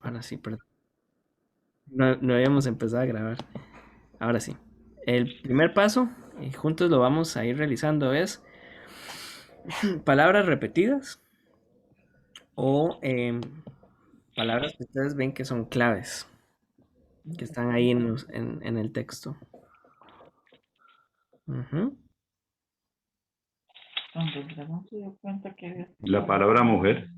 Ahora sí, perdón. No habíamos empezado a grabar. Ahora sí. El primer paso, y juntos lo vamos a ir realizando, es palabras repetidas o palabras que ustedes ven que son claves, que están ahí en el texto. Ujú. Cuando el dragón se dio cuenta que había La estado palabra mujer.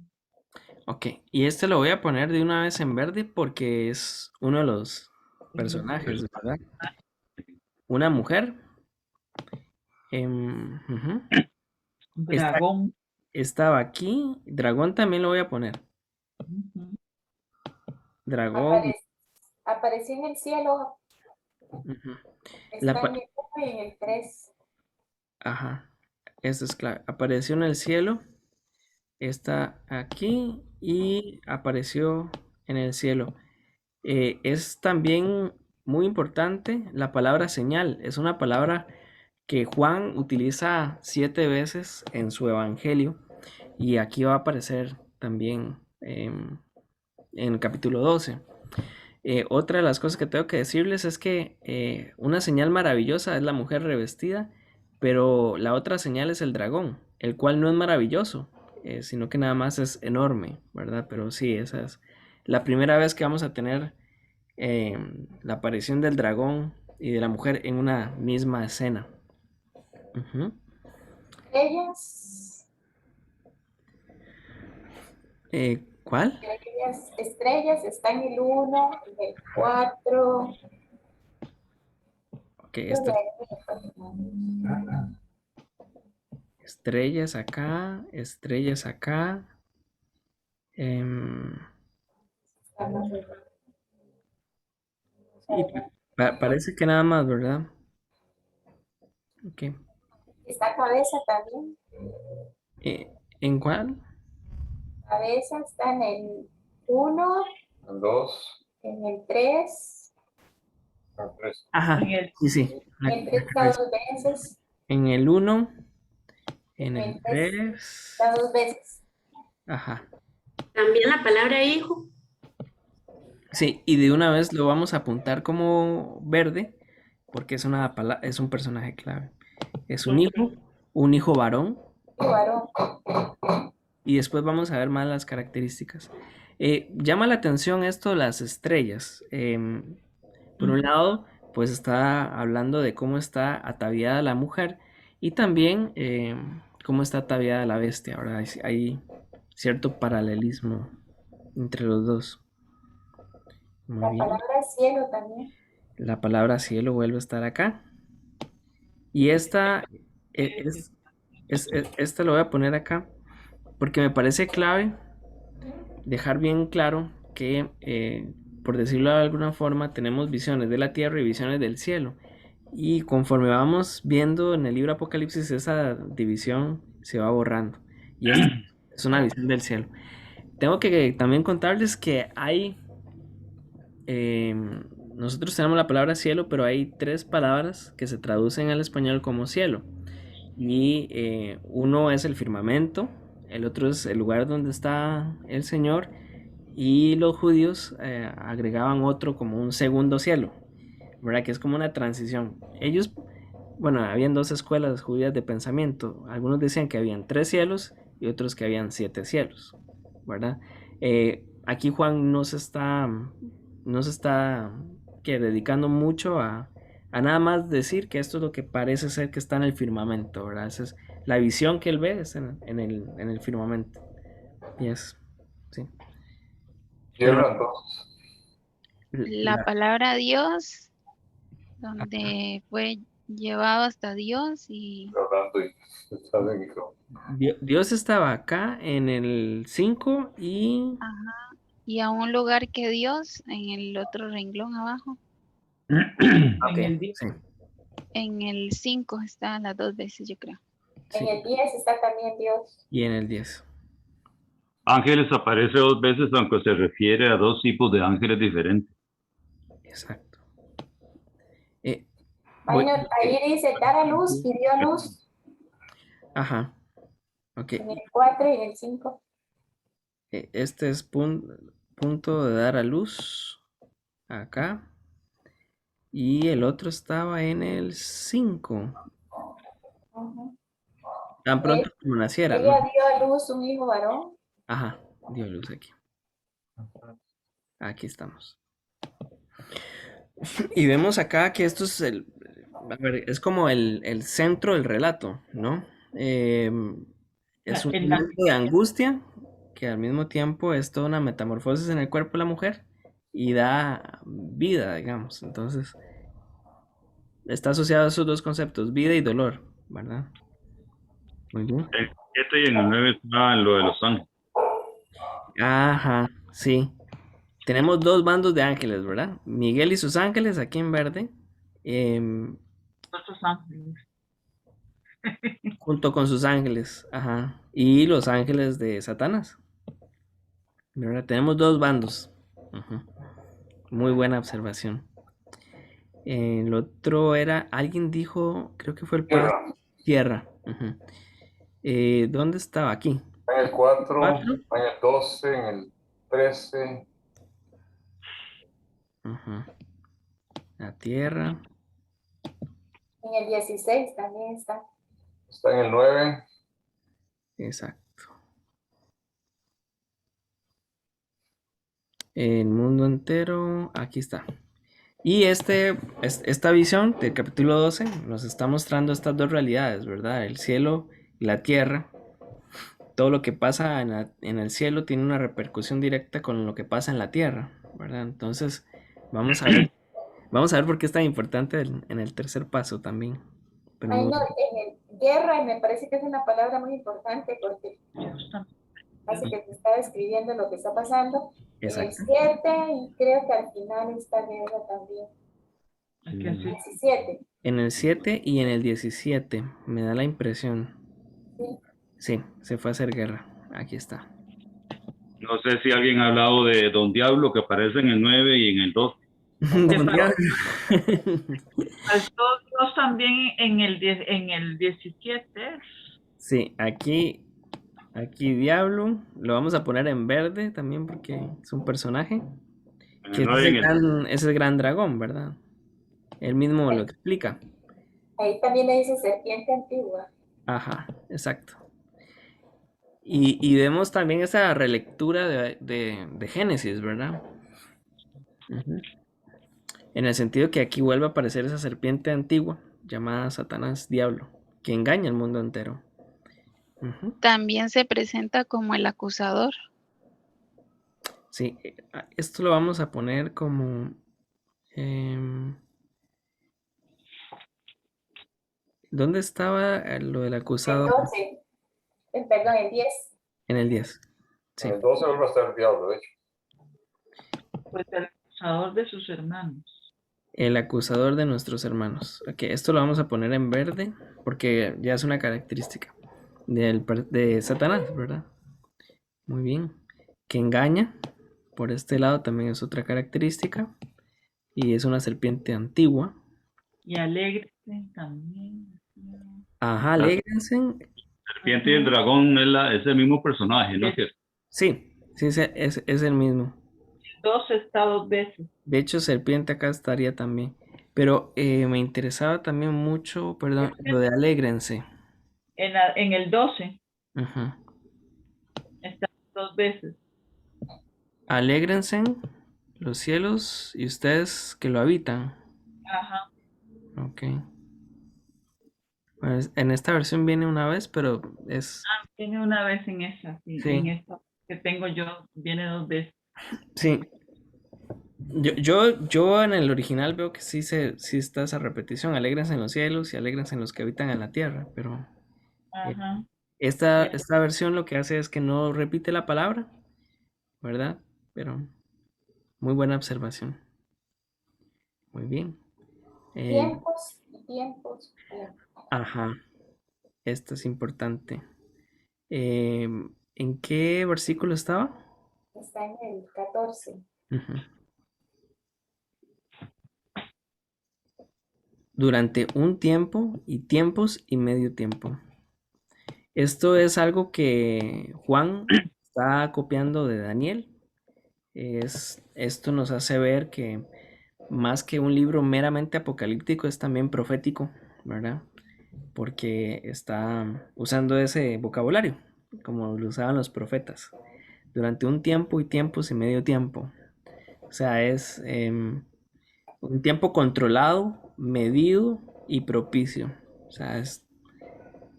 Ok, y este lo voy a poner de una vez en verde porque es uno de los personajes, ¿verdad? Una mujer. Ujú. Está, dragón. estaba aquí. Dragón también lo voy a poner. Ujú. Dragón. Apare- Apareció en el cielo, Ujú. La, está pa- en el 1 y en el 3. ajá, esto es clave. Apareció en el cielo, está aquí y apareció en el cielo. Es también muy importante la palabra señal. Es una palabra que Juan utiliza 7 veces en su evangelio y aquí va a aparecer también en el capítulo 12. Otra de las cosas que tengo que decirles es que una señal maravillosa es la mujer revestida, pero la otra señal es el dragón, el cual no es maravilloso, sino que nada más es enorme, ¿verdad? Pero sí, esa es la primera vez que vamos a tener eh, la aparición del dragón y de la mujer en una misma escena. Ujú. Estrellas, ¿Cuál? estrellas, está en el 1, en el 4. Ok, estrellas acá. em, y parece que nada más, ¿verdad? Ok. Está cabeza también. ¿En cuál? Cabeza está en el 1, El 2. en el 3. El 3. Ajá, En el, sí, sí. En el 3 está Cabeza. 2 veces. En el uno, en En el el 3 3. está 2 veces. Ajá. También la palabra hijo. Sí, y de una vez lo vamos a apuntar como verde, porque es un personaje clave. Es un hijo varón, Y varón. y después vamos a ver más las características. Llama la atención esto de las estrellas. Por un lado, pues está hablando de cómo está ataviada la mujer y también cómo está ataviada la bestia. Ahora hay cierto paralelismo entre los dos. Muy La bien. palabra cielo también. La palabra cielo vuelve a estar acá. Y esta esta lo voy a poner acá porque me parece clave dejar bien claro que, por decirlo de alguna forma, tenemos visiones de la tierra y visiones del cielo. Y conforme vamos viendo en el libro Apocalipsis, esa división se va borrando. Y esta es una visión del cielo. Tengo que también contarles que eh, nosotros tenemos la palabra cielo, pero hay 3 palabras que se traducen al español como cielo. Y uno es el firmamento, el otro es el lugar donde está el Señor, y los judíos agregaban otro como un segundo cielo, ¿verdad? Que es como una transición. Ellos, bueno, habían 2 escuelas judías de pensamiento. Algunos decían que habían 3 cielos y otros que habían 7 cielos, ¿verdad? Aquí Juan no se está que dedicando mucho a nada más decir que esto es lo que parece ser que está en el firmamento, ¿verdad? Esa es la visión que él ve es en el firmamento. Y es, sí. Pero Tierra 2. La la, palabra Dios, donde fue llevado hasta Dios y Hablando y está bien, hijo. Dios estaba acá en el 5 y... ajá, y a un lugar que Dios en el otro renglón abajo. Ok, en el día. sí. En el 5 está las 2 veces, yo creo. En Sí, el 10 está también Dios. y en el 10. Ángeles aparece 2 veces, aunque se refiere a 2 tipos de ángeles diferentes. Exacto. Eh, Ahí, voy- ahí dice dar a luz y dio luz Ajá, ok. en el 4 y en el 5. Este es punto de dar a luz, acá. Y el otro estaba en el 5. Ujú. Tan pronto como naciera, ¿no? Ella dio a luz un hijo varón. Ajá, dio luz aquí. Aquí estamos. Y vemos acá que esto es a ver, es como el centro del relato, ¿no? Es un El momento de angustia que al mismo tiempo es toda una metamorfosis en el cuerpo de la mujer y da vida, digamos. Entonces, está asociado a esos dos conceptos, vida y dolor, ¿verdad? Muy bien. En el 7 y en el 9 está lo de los ángeles. Ajá, sí. Tenemos dos bandos de ángeles, ¿verdad? Miguel y sus ángeles aquí en verde, em, Otros ángeles. junto con sus ángeles, ajá. Y los ángeles de Satanás, ¿verdad? Tenemos dos bandos. Ujú. Muy buena observación. El otro era, alguien dijo, creo que fue el padre. Tierra. Ujú. ¿Dónde estaba? Aquí. En el 4, ¿Cuatro? en el 12, en el 13, Ujú. La tierra. En el 16 también está. está en el 9, Exacto. El mundo entero, aquí está. Y esta visión del capítulo 12 nos está mostrando estas dos realidades, ¿verdad? El cielo y la tierra. Todo lo que pasa en el cielo tiene una repercusión directa con lo que pasa en la tierra, ¿verdad? Entonces, vamos a ver por qué es tan importante en el tercer paso también. Pero Ay, muy no, en el guerra me parece que es una palabra muy importante porque hace que te está describiendo lo que está pasando. En el exacto. 7 y creo que al final está guerra también. Aquí así. 17. En el 7 y en el 17 me da la impresión. Sí. Sí, se fue a hacer guerra. Aquí está. No sé si alguien ha hablado de Don Diablo que aparece en el 9 y en el 12. Don Diablo. Faltó Dios también en el 17. Sí, aquí Diablo lo vamos a poner en verde también porque es un personaje. En Que el 9 y en el 12. es el gran dragón, ¿verdad? Él mismo lo explica. Ahí también le dice serpiente antigua. Ajá, exacto. Y vemos también esa relectura de Génesis, ¿verdad? Ujú. En el sentido que aquí vuelve a aparecer esa serpiente antigua llamada Satanás Diablo, que engaña al mundo entero. Ujú. También se presenta como el acusador. Sí, esto lo vamos a poner como... em, ¿dónde estaba lo del El acusado? 12. Perdón, el 10. En el 10. Sí, en el 12 vuelve a estar el diablo, de hecho. Pues el acusador de sus hermanos. el acusador de nuestros hermanos. Ok, esto lo vamos a poner en verde porque ya es una característica de Satanás, ¿verdad? Muy bien. Que engaña. Por este lado también es otra característica. Y es una serpiente antigua. Y alegre también. Ajá, La alégrense. serpiente y el dragón es el mismo personaje, ¿no? Sí, sí, es el mismo. 12 está 2 veces. De hecho, serpiente acá estaría también. Pero me interesaba también mucho, perdón, lo de alégrense. En el 12 Ajá. está 2 veces. Alégrense los cielos y ustedes que lo habitan. Ajá. Ok. Pues en esta versión viene una vez, pero es... Tiene una vez en esa, sí. Sí, En esta que tengo yo, viene 2 veces. sí. Yo en el original veo que sí está esa repetición. Alégrense en los cielos y alégrense en los que habitan en la tierra. Pero eh, Ajá. esta versión lo que hace es que no repite la palabra, ¿verdad? Pero muy buena observación. Muy bien. Tiempos y tiempos. Ajá. Esto es importante. ¿En qué versículo estaba? Está en el 14. Ujú. Durante un tiempo y tiempos y medio tiempo. Esto es algo que Juan está copiando de Daniel Esto nos hace ver que más que un libro meramente apocalíptico, es también profético, ¿verdad? Porque está usando ese vocabulario, como lo usaban los profetas, durante un tiempo y tiempos y medio tiempo. O sea, es un tiempo controlado, medido y propicio. O sea, es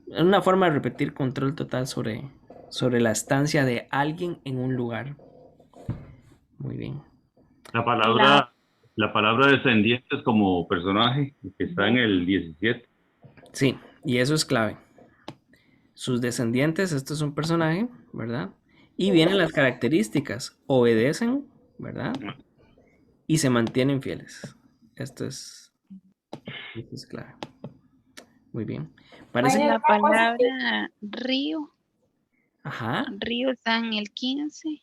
una forma de repetir control total sobre la estancia de alguien en un lugar. Muy bien. La palabra descendientes como personaje que está en el 17. Sí, y eso es clave. Sus descendientes, esto es un personaje, ¿verdad? Y vienen las características, obedecen, ¿verdad? Y se mantienen fieles. Esto es clave. Muy bien. Parece que... La palabra río, Ajá, río está en el 15 Y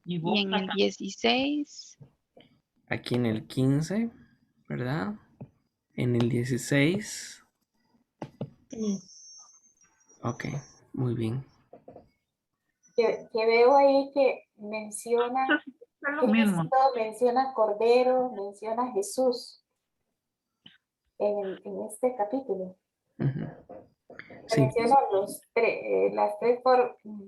y en boca el también. 16. aquí en el 15, ¿verdad? En el 16. Ok, muy bien. Que veo ahí que menciona, Entonces, es lo mismo. Cristo, menciona Cordero, menciona Jesús en este capítulo. Ujú. Sí, Menciona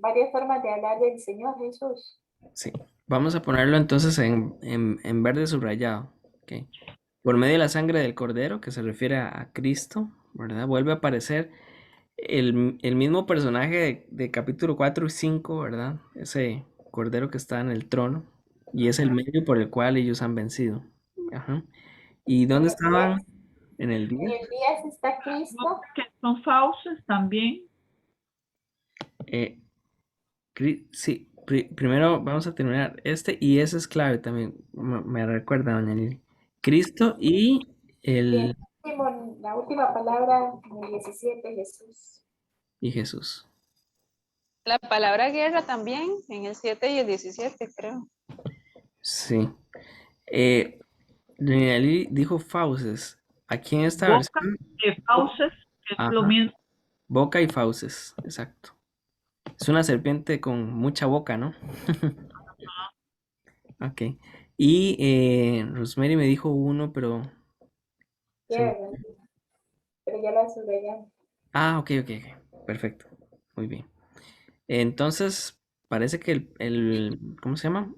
varias formas de hablar del Señor Jesús. sí. Vamos a ponerlo entonces en verde subrayado. Ok. Por medio de la sangre del Cordero, que se refiere a Cristo, ¿verdad? Vuelve a aparecer el mismo personaje de capítulo 4 y 5, ¿verdad? Ese Cordero que está en el trono y es el medio por el cual ellos han vencido. Ajá. ¿Y dónde estaban? En el En 10. el 10 está Cristo. Que son fauces también. Eh, sí, primero vamos a terminar este y ese es clave también. Me recuerda, doña Lili. Cristo y Y el la última palabra en el 17, Jesús. y Jesús. La palabra guerra también, en el 7 y el 17, creo. Sí. Doña Lili dijo fauces. Aquí en esta Boca versión, de fauces, que es lo ajá, mismo. boca y fauces, exacto. Es una serpiente con mucha boca, ¿no? Ok. Y Rosemary me dijo uno, pero se me... Tierra, pero ya la subrayamos. Ah, ok, ok, ok. Perfecto. Muy bien. Entonces, parece que ¿cómo se llama?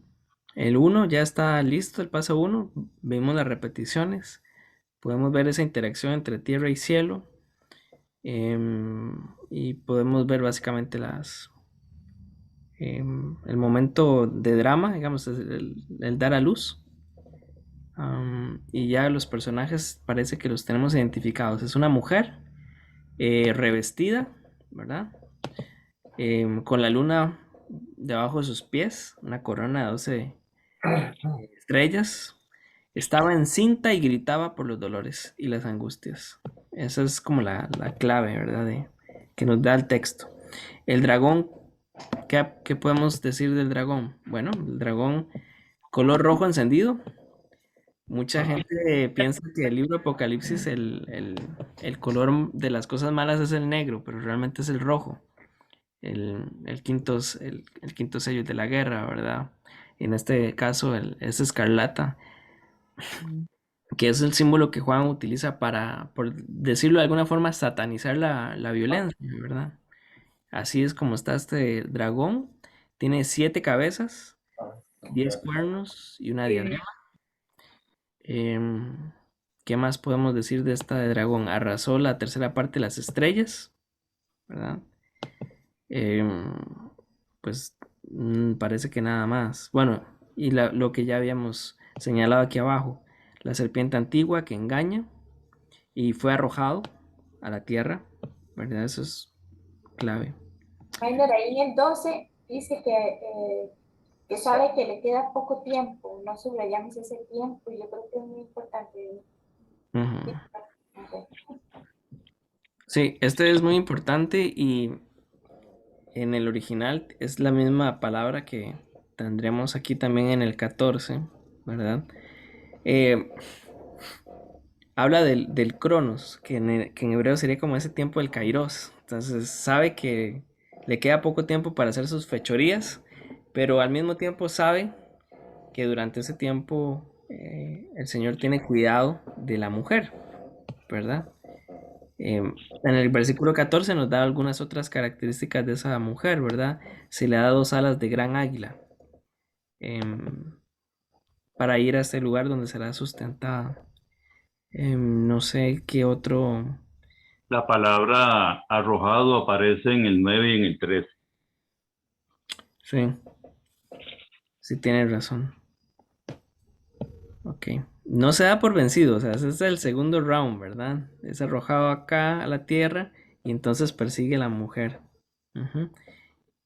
El uno ya está listo, el paso uno. Vimos las repeticiones. Podemos ver esa interacción entre tierra y cielo. Y podemos ver básicamente el momento de drama, digamos, es el dar a luz. Y ya los personajes parece que los tenemos identificados. Es una mujer revestida, ¿verdad? Con la luna debajo de sus pies, una corona de 12 estrellas. Estaba encinta y gritaba por los dolores y las angustias. Esa es como la clave, ¿verdad? Que nos da el texto. El dragón, ¿qué podemos decir del dragón? Bueno, el dragón, color rojo encendido. Mucha gente piensa que el libro de Apocalipsis, el color de las cosas malas es el negro, pero realmente es el rojo. El quinto sello de la guerra, ¿verdad? En este caso es escarlata, que es el símbolo que Juan utiliza para, por decirlo de alguna forma, satanizar la violencia, ¿verdad? Así es como está este dragón. Tiene 7 cabezas, 10 cuernos y una diadema. Em, ¿Qué más podemos decir de esta de dragón? Arrasó la tercera parte de las estrellas, ¿verdad? Em, pues parece que nada más. Bueno, y lo que ya habíamos señalado aquí abajo, la serpiente antigua que engaña y fue arrojado a la tierra, ¿verdad? Eso es clave. Minor, ahí en el 12 dice que sabe que le queda poco tiempo, no subrayamos ese tiempo, y yo creo que es muy importante. Ujú. Ok. Sí, este es muy importante y en el original es la misma palabra que tendremos aquí también en el 14, ¿verdad? Eh, Habla del Cronos, que en hebreo sería como ese tiempo del Kairos. Entonces sabe que le queda poco tiempo para hacer sus fechorías, pero al mismo tiempo sabe que durante ese tiempo el Señor tiene cuidado de la mujer, ¿verdad? En el versículo 14 nos da algunas otras características de esa mujer, ¿verdad? Se le da 2 alas de gran águila para ir a este lugar donde será sustentada. No sé qué otro. La palabra arrojado aparece en el 9 y en el 13. Sí, sí tienes razón. Ok. No se da por vencido, o sea, ese es el segundo round, ¿verdad? Es arrojado acá a la tierra y entonces persigue a la mujer. Ujú.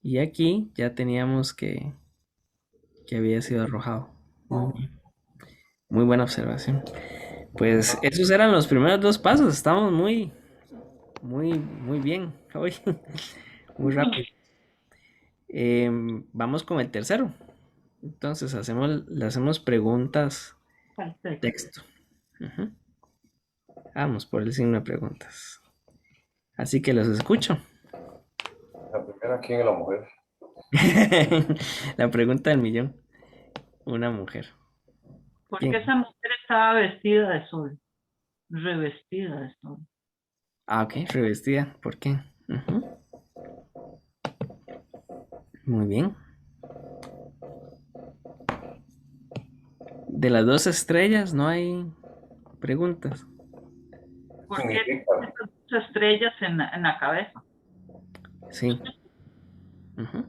Y aquí ya teníamos que había sido arrojado. Muy bien. Muy buena observación. Pues esos eran los primeros 2 pasos. Estamos muy bien hoy. Muy rápido. Vamos con el tercero. Entonces le hacemos preguntas Perfecto. texto. Ujú. Vamos por el signo de preguntas. Así que los escucho. La primera, ¿quién es la mujer? La pregunta del millón. Una mujer. ¿Por ¿Quién? qué esa mujer estaba vestida de sol? Revestida de sol. Ah, ok, revestida. ¿Por qué? Ujú. Muy bien. De las 2 estrellas no hay preguntas. ¿Por qué Significa, esas dos estrellas en la cabeza? Sí. Ujú.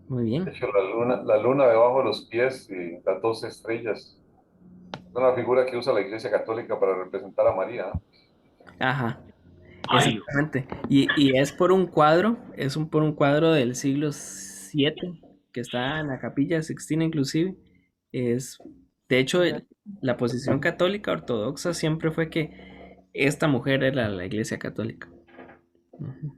Muy de bien. hecho, la luna debajo de los pies y las 12 estrellas. Es una figura que usa la Iglesia Católica para representar a María, ¿no? Ajá. Ay, Exactamente. Y es por un cuadro, por un cuadro del siglo VII que está en la Capilla Sixtina inclusive. Es, de hecho, la posición católica ortodoxa siempre fue que esta mujer era la Iglesia Católica. Ujú.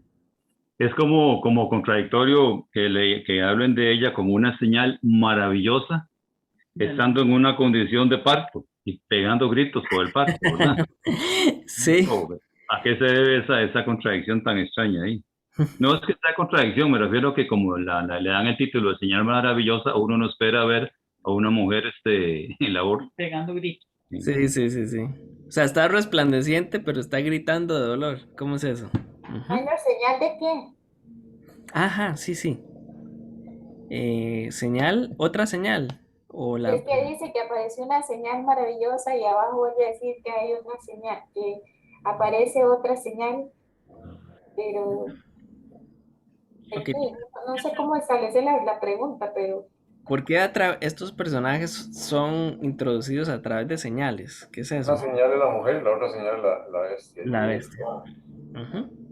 es como contradictorio que hablen de ella como una señal maravillosa, estando en una condición de parto y pegando gritos por el parto, ¿verdad? Sí, ¿A qué se debe esa contradicción tan extraña ahí? No es que sea contradicción, me refiero a que como le dan el título de señal maravillosa, uno no espera ver a una mujer en labor. Pegando gritos. sí. O sea, está resplandeciente, pero está gritando de dolor. ¿Cómo es eso? Ujú. Ay, no, ¿señal de qué? Ajá, sí. Señal, otra señal. O la. Es que dice que apareció una señal maravillosa y abajo vuelve a decir que hay una señal, que aparece otra señal, pero en Ok, fin, no sé cómo establecer la pregunta, pero ¿por qué estos personajes son introducidos a través de señales? ¿Qué es Una eso? señal es la mujer y la otra señal es la bestia. La bestia. Ujú.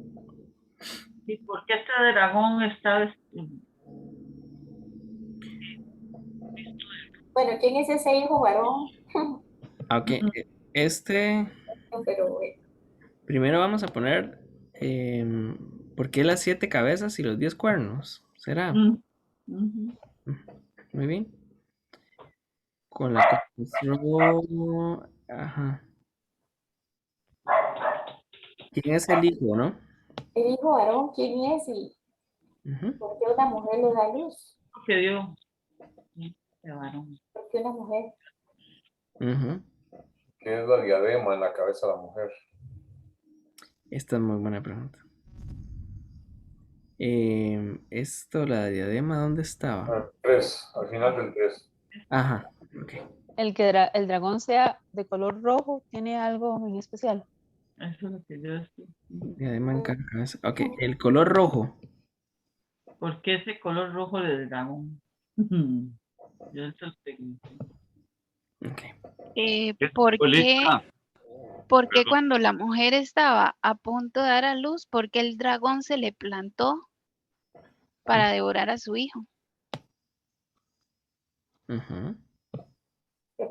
¿Y por qué este dragón está vestido? bueno, ¿quién es ese hijo varón? Ok, este, Pero bueno, primero vamos a poner, ¿por qué las 7 cabezas y los 10 cuernos? ¿Será? Ujú. Muy bien. Con la construcción, ajá. ¿Quién es el hijo, no? el hijo varón, ¿quién es y Ujú. por qué una mujer le da luz? Que dio este varón. ¿Por qué una mujer? Ujú. ¿Qué es la diadema en la cabeza de la mujer? Esta es muy buena pregunta. La diadema, ¿dónde estaba? 3, al final del 3. Ajá, ok. El dragón sea de color rojo, ¿tiene algo en especial? Eso es lo que yo decía. Diadema en cada cabeza. Ok, el color rojo. ¿Por qué ese color rojo del dragón? Yo eso pregunté. Ok. ¿Qué ¿Por simboliza? qué cuando la mujer estaba a punto de dar a luz, por qué el dragón se le plantó para devorar a su hijo? Ujú.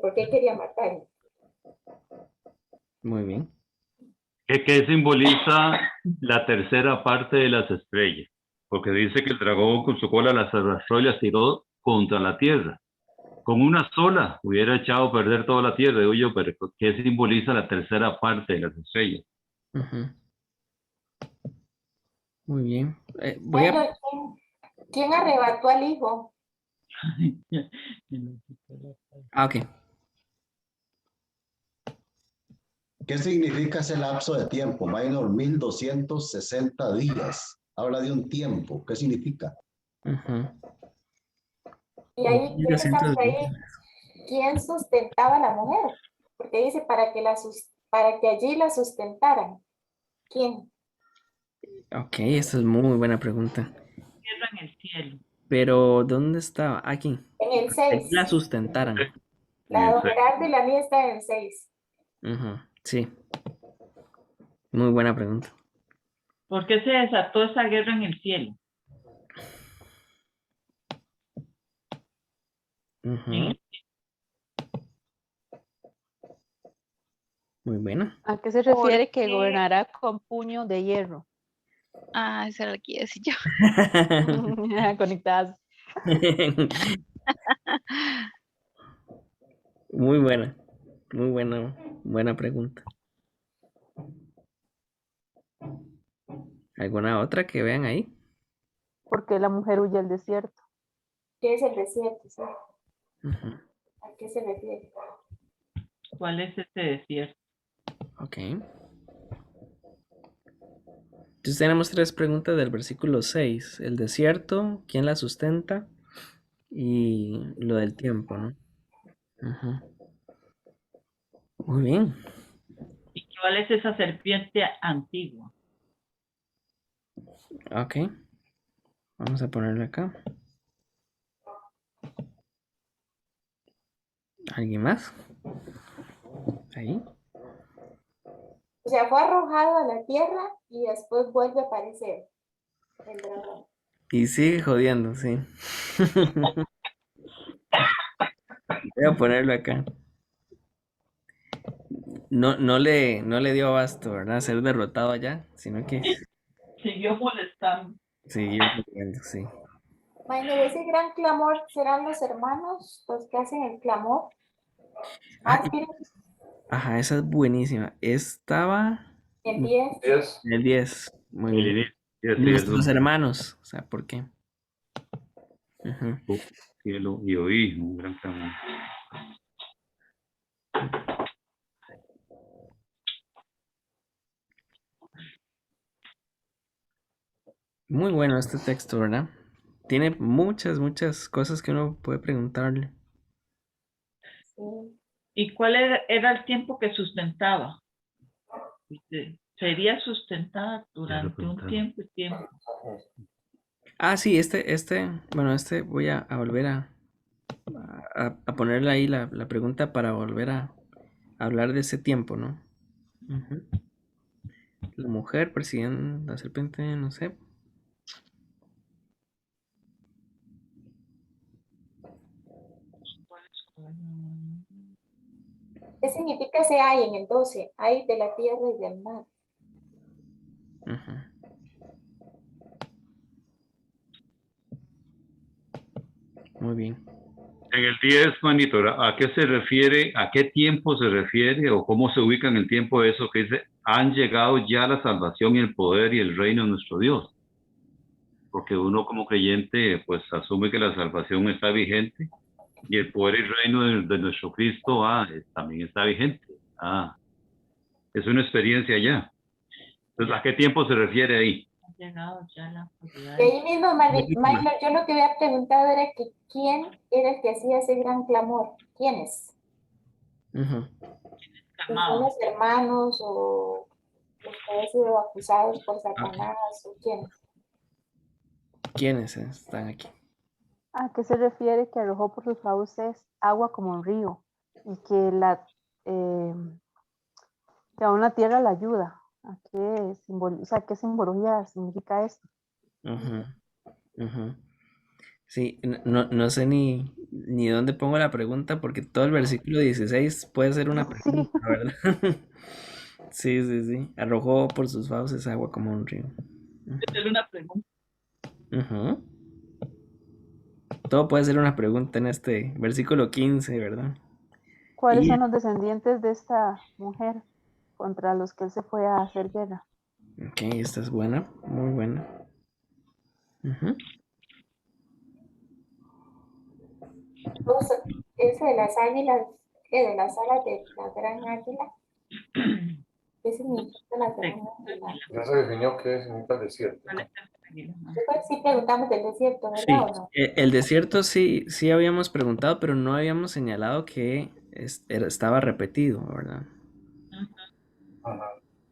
¿Por qué quería matar? Muy bien. ¿Qué simboliza la tercera parte de las estrellas? Porque dice que el dragón con su cola las arrastró y las tiró contra la tierra. Con una sola hubiera echado a perder toda la tierra, digo yo, pero ¿qué simboliza la tercera parte de las estrellas? Ujú. Muy bien. Voy a. Bueno, ¿quién arrebató al hijo? Ah, ok. ¿Qué significa ese lapso de tiempo? Minor 1260 días. Habla de un tiempo. ¿Qué significa? Ujú. Y ahí, ya que estamos 1220. ahí, ¿quién sustentaba a la mujer? Porque dice para que allí la sustentaran. ¿Quién? Ok, esta es muy buena pregunta. Tierra en el cielo. Pero, ¿dónde estaba? Aquí. En el Ahí 6. la sustentaran. En La el don seis. Gerardo y la mía está en el 6. Ujú, sí, muy buena pregunta. ¿Por qué se desató esa guerra en el cielo? Ujú, muy buena. ¿A qué se ¿Por refiere que qué? gobernará con puño de hierro? Ah, esa era la que iba a decir yo. Conectadas. Muy buena, muy buena, buena pregunta. ¿Alguna otra que vean ahí? Porque la mujer huye al desierto. ¿Qué es el desierto? ¿Sí? Ujú, ¿A qué se refiere? ¿Cuál es ese desierto? ok. Entonces tenemos tres preguntas del versículo 6. El desierto, quién la sustenta y lo del tiempo, ¿no? Ujú, muy bien. ¿Y cuál es esa serpiente antigua? Ok, vamos a ponerle acá. ¿Alguien más? Ahí. O sea, fue arrojado a la tierra y después vuelve a aparecer el dragón. Y sigue jodiendo, sí. Voy a ponerlo acá. No le dio abasto, ¿verdad? Ser derrotado allá, sino que Siguió molestando. siguió jodiendo, sí. Imagínate, ese gran clamor serán los hermanos los que hacen el clamor. Ah, Mártires ajá, esa es buenísima. Estaba en 10. 10. en el 10. Muy El bien. inicio, sí, así es Nuestros un hermanos. O sea, ¿por qué? Ujú. cielo y oí un gran clamor. Muy bueno este texto, ¿verdad? Tiene muchas cosas que uno puede preguntarle. Sí. ¿Y cuál era el tiempo que sustentaba? Dice, sería sustentada durante un preguntaron. tiempo. Ah, sí, bueno, voy a volver a ponerle ahí la pregunta para volver a hablar de ese tiempo, ¿no? Ujú. La mujer persiguiendo la serpiente, no sé. ¿Qué significa ese hay en el 12? Hay de la tierra y del mar. Ujú. Muy bien. En el 10, Manito, ¿a qué se refiere, a qué tiempo se refiere o cómo se ubica en el tiempo eso que dice, han llegado ya la salvación y el poder y el reino de nuestro Dios? Porque uno como creyente pues asume que la salvación está vigente y el poder y reino de nuestro Cristo también está vigente. Es una experiencia ya. Entonces, ¿a qué tiempo se refiere ahí? Ha llegado ya la autoridad. Y ahí mismo, Maynor, yo lo que había preguntado era que quién era el que hacía ese gran clamor. ¿Quiénes? Ujú. Si son los hermanos o los que habían sido acusados por Satanás o quiénes. ¿Quiénes están aquí? ¿A qué se refiere que arrojó por sus fauces agua como un río? Y eh, que aún la tierra la ayuda. ¿Qué simbología significa esto? Ujú, ujú. Sí, no sé ni dónde pongo la pregunta porque todo el versículo 16 puede ser una Sí, pregunta, ¿verdad? Sí, sí, sí. Arrojó por sus fauces agua como un río. Es una pregunta. Ujú. Todo puede ser una pregunta en este versículo 15, ¿verdad? ¿cuáles Y, son los descendientes de esta mujer contra los que él se fue a hacer guerra? ok, esta es buena, muy buena. Ujú. Eso de las águilas, de las alas de la gran águila, ¿qué significa la gran águila? Ya se definió qué significa el desierto. Después sí preguntamos del desierto, ¿verdad Sí, o no? el desierto sí, sí habíamos preguntado, pero no habíamos señalado que estaba repetido, ¿verdad? Ajá.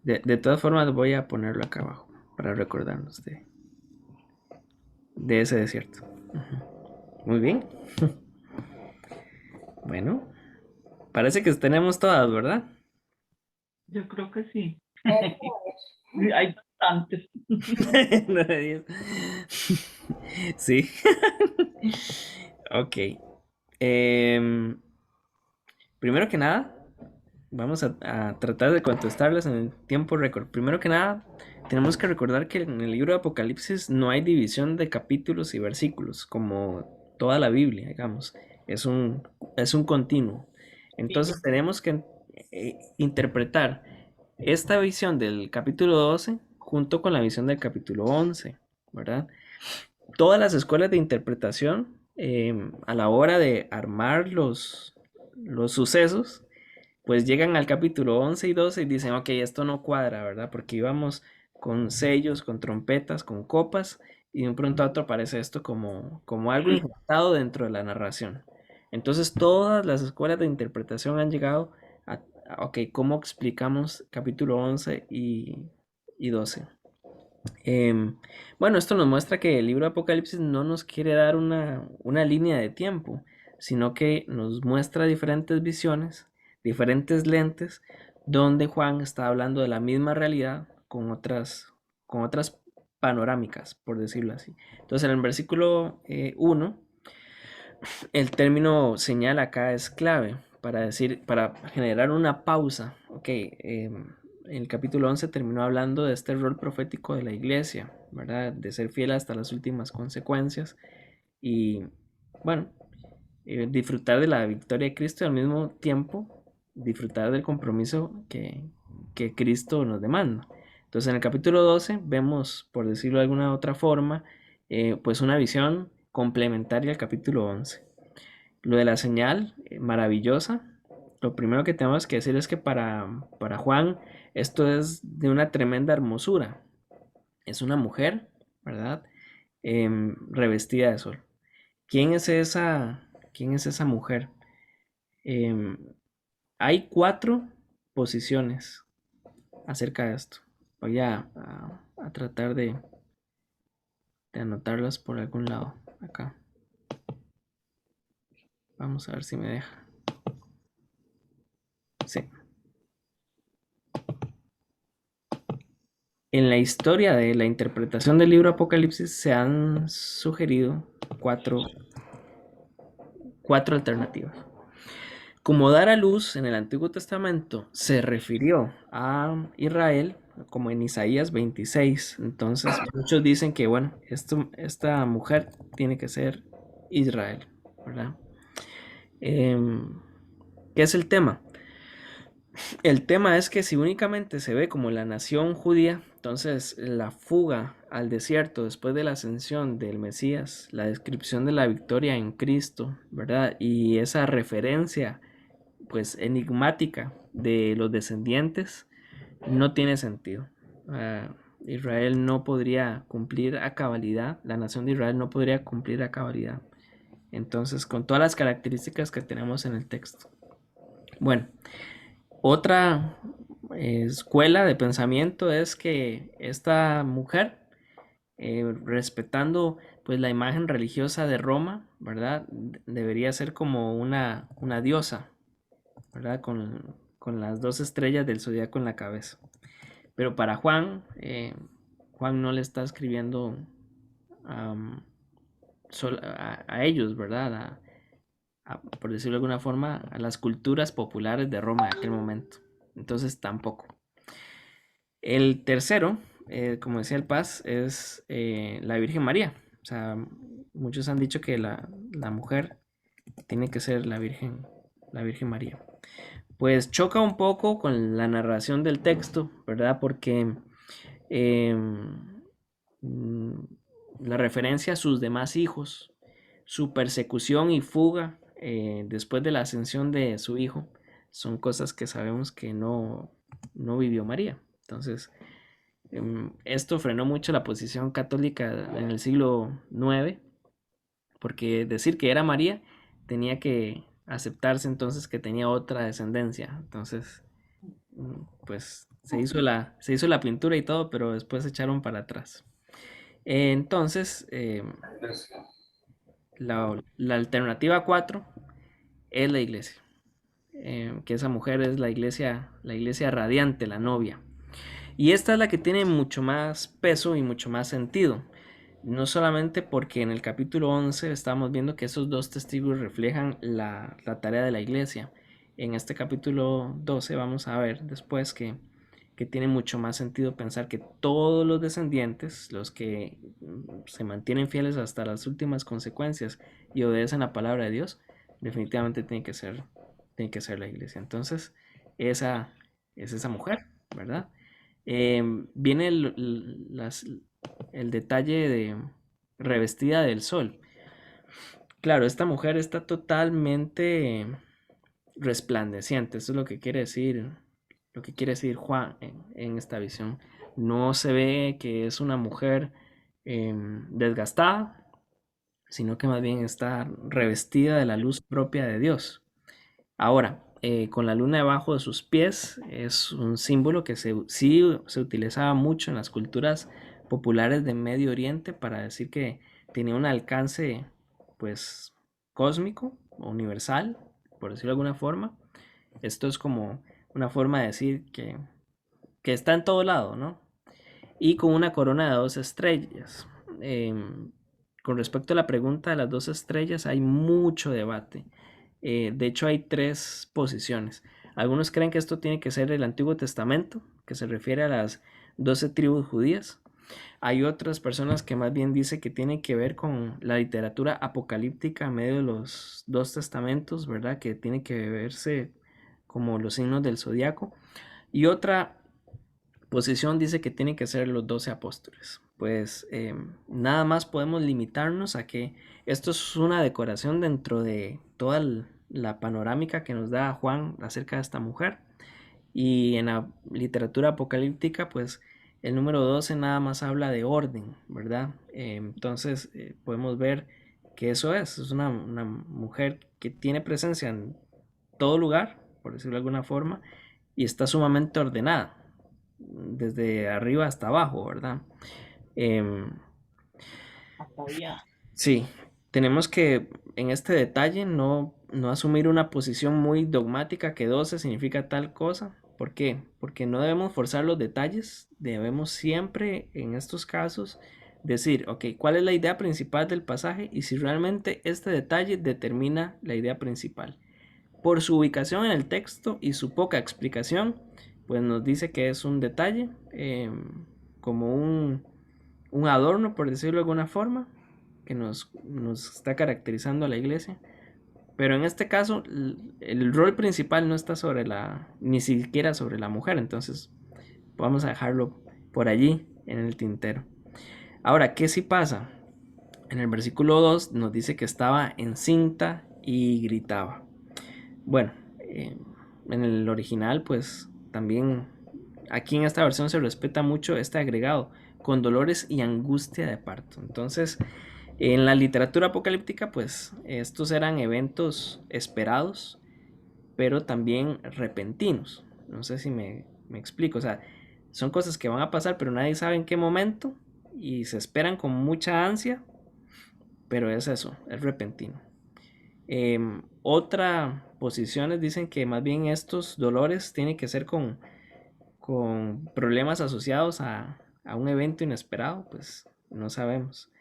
De todas formas, voy a ponerlo acá abajo para recordarnos de ese desierto. Ujú. Muy bien. Bueno, parece que tenemos todas, ¿verdad? Yo creo que sí. Eso Hay bastantes. 9 de 10. Sí. Ok. Em, Primero que nada, vamos a tratar de contestarlas en el tiempo récord. Primero que nada, tenemos que recordar que en el libro de Apocalipsis no hay división de capítulos y versículos, como toda la Biblia, digamos. Es un continuo. Entonces tenemos que interpretar esta visión del capítulo 12 junto con la visión del capítulo 11, ¿verdad? Todas las escuelas de interpretación, a la hora de armar los sucesos, pues llegan al capítulo 11 y 12 y dicen, ok, esto no cuadra, ¿verdad? Porque íbamos con sellos, con trompetas, con copas, y de un pronto a otro aparece esto como algo injertado dentro de la narración. Entonces todas las escuelas de interpretación han llegado ok, ¿cómo explicamos capítulo 11 y 12? Bueno, esto nos muestra que el libro de Apocalipsis no nos quiere dar una línea de tiempo, sino que nos muestra diferentes visiones, diferentes lentes, donde Juan está hablando de la misma realidad con otras panorámicas, por decirlo así. Entonces, en el versículo 1, el término señal acá es clave para decir, para generar una pausa. Ok, el capítulo 11 terminó hablando de este rol profético de la iglesia, ¿verdad? De ser fiel hasta las últimas consecuencias y, bueno, disfrutar de la victoria de Cristo y al mismo tiempo disfrutar del compromiso que Cristo nos demanda. Entonces, en el capítulo 12 vemos, por decirlo de alguna otra forma, pues una visión complementaria al capítulo 11. Lo de la señal, maravillosa. Lo primero que tenemos que decir es que para Juan esto es de una tremenda hermosura. Es una mujer, ¿verdad? Revestida de sol. ¿Quién es esa mujer? Em, Hay 4 posiciones acerca de esto. Voy a tratar de anotarlas por algún lado. Acá. Vamos a ver si me deja. Sí. En la historia de la interpretación del libro Apocalipsis se han sugerido cuatro alternativas. Como dar a luz en el Antiguo Testamento se refirió a Israel, como en Isaías 26, entonces muchos dicen que, bueno, esta mujer tiene que ser Israel, ¿verdad? ¿Qué es el tema? El tema es que si únicamente se ve como la nación judía, entonces la fuga al desierto después de la ascensión del Mesías, la descripción de la victoria en Cristo, ¿verdad? Y esa referencia pues enigmática de los descendientes no tiene sentido. Israel no podría cumplir a cabalidad, la nación de Israel no podría cumplir a cabalidad. Entonces, con todas las características que tenemos en el texto. Bueno, otra escuela de pensamiento es que esta mujer, respetando pues la imagen religiosa de Roma, ¿verdad? Debería ser como una diosa, ¿verdad? Con las 2 estrellas del zodiaco en la cabeza. Pero para Juan, Juan no le está escribiendo a ellos, ¿verdad? Por decirlo de alguna forma, a las culturas populares de Roma de aquel momento. Entonces tampoco. El tercero, como decía el Paz, es la Virgen María. O sea, muchos han dicho que la mujer tiene que ser la Virgen María. Pues choca un poco con la narración del texto, ¿verdad? Porque la referencia a sus demás hijos, su persecución y fuga después de la ascensión de su hijo, son cosas que sabemos que no vivió María. Entonces, esto frenó mucho la posición católica en el siglo IX, porque decir que era María tenía que aceptarse entonces que tenía otra descendencia. Entonces, pues se hizo la pintura y todo, pero después se echaron para atrás. Entonces, la alternativa 4 es la iglesia. Que esa mujer es la iglesia radiante, la novia. Y esta es la que tiene mucho más peso y mucho más sentido. No solamente porque en el capítulo 11 estamos viendo que esos dos testigos reflejan la tarea de la iglesia. En este capítulo 12 vamos a ver después que tiene mucho más sentido pensar que todos los descendientes, los que se mantienen fieles hasta las últimas consecuencias y obedecen la palabra de Dios, definitivamente tiene que ser la iglesia. Entonces, esa es esa mujer, ¿verdad? Viene el detalle de revestida del sol. Claro, esta mujer está totalmente resplandeciente. Eso es lo que quiere decir Juan en esta visión. No se ve que es una mujer desgastada, sino que más bien está revestida de la luz propia de Dios. Ahora, con la luna debajo de sus pies es un símbolo que sí se utilizaba mucho en las culturas populares de Medio Oriente para decir que tenía un alcance pues cósmico o universal, por decirlo de alguna forma. Esto es como una forma de decir que está en todo lado, ¿no? Y con una corona de 2 estrellas. Con respecto a la pregunta de las 2 estrellas hay mucho debate. De hecho hay 3 posiciones. Algunos creen que esto tiene que ser el Antiguo Testamento, que se refiere a las 12 tribus judías. Hay otras personas que más bien dicen que tiene que ver con la literatura apocalíptica en medio de los 2 testamentos, ¿verdad? Que tiene que verse como los signos del zodiaco. Y otra posición dice que tiene que ser los 12 apóstoles. Pues nada más podemos limitarnos a que esto es una decoración dentro de toda la panorámica que nos da Juan acerca de esta mujer. Y en la literatura apocalíptica, pues el número 12 nada más habla de orden, ¿verdad? Entonces podemos ver que eso es una mujer que tiene presencia en todo lugar, por decirlo de alguna forma, y está sumamente ordenada, desde arriba hasta abajo, ¿verdad? Hasta allá. Sí, tenemos que en este detalle no asumir una posición muy dogmática que 12 significa tal cosa. ¿Por qué? Porque no debemos forzar los detalles, debemos siempre en estos casos decir, ok, ¿cuál es la idea principal del pasaje? Y si realmente este detalle determina la idea principal. Por su ubicación en el texto y su poca explicación, pues nos dice que es un detalle, como un adorno, por decirlo de alguna forma, que nos está caracterizando a la iglesia. Pero en este caso, el rol principal no está ni siquiera sobre la mujer. Entonces, vamos a dejarlo por allí, en el tintero. Ahora, ¿qué sí pasa? En el versículo 2 nos dice que estaba encinta y gritaba. Bueno, en el original, pues también aquí en esta versión se respeta mucho este agregado, con dolores y angustia de parto. Entonces, en la literatura apocalíptica, pues estos eran eventos esperados, pero también repentinos. No sé si me explico. O sea, son cosas que van a pasar, pero nadie sabe en qué momento y se esperan con mucha ansia, pero es eso, es repentino. Otra posiciones dicen que más bien estos dolores tienen que ser con problemas asociados a un evento inesperado, pues no sabemos.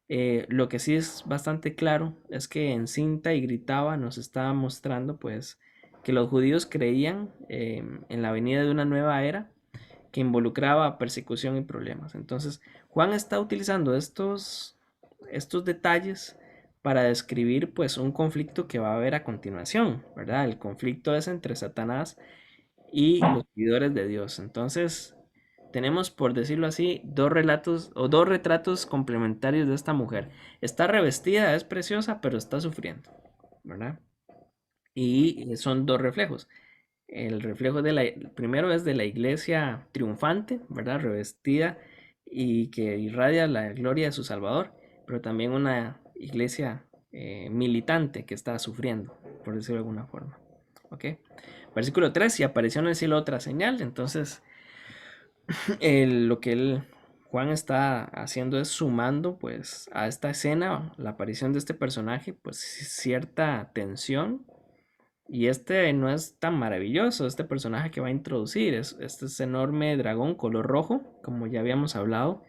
Lo que sí es bastante claro es que encinta y gritaba nos estaba mostrando pues que los judíos creían en la venida de una nueva era que involucraba persecución y problemas. Entonces Juan está utilizando estos detalles para describir pues un conflicto que va a haber a continuación, ¿verdad? El conflicto es entre Satanás y los seguidores de Dios. Entonces tenemos, por decirlo así, 2 relatos o 2 retratos complementarios de esta mujer. Está revestida, es preciosa, pero está sufriendo, ¿verdad? Y son dos reflejos. El reflejo el primero es de la iglesia triunfante, ¿verdad? Revestida y que irradia la gloria de su Salvador, pero también una iglesia militante que está sufriendo, por decirlo de alguna forma. ¿Ok? Versículo 3, y apareció en el cielo otra señal. Entonces, lo que Juan está haciendo es sumando pues a esta escena, la aparición de este personaje, pues cierta tensión. Y este no es tan maravilloso, este personaje que va a introducir, este es enorme dragón color rojo, como ya habíamos hablado,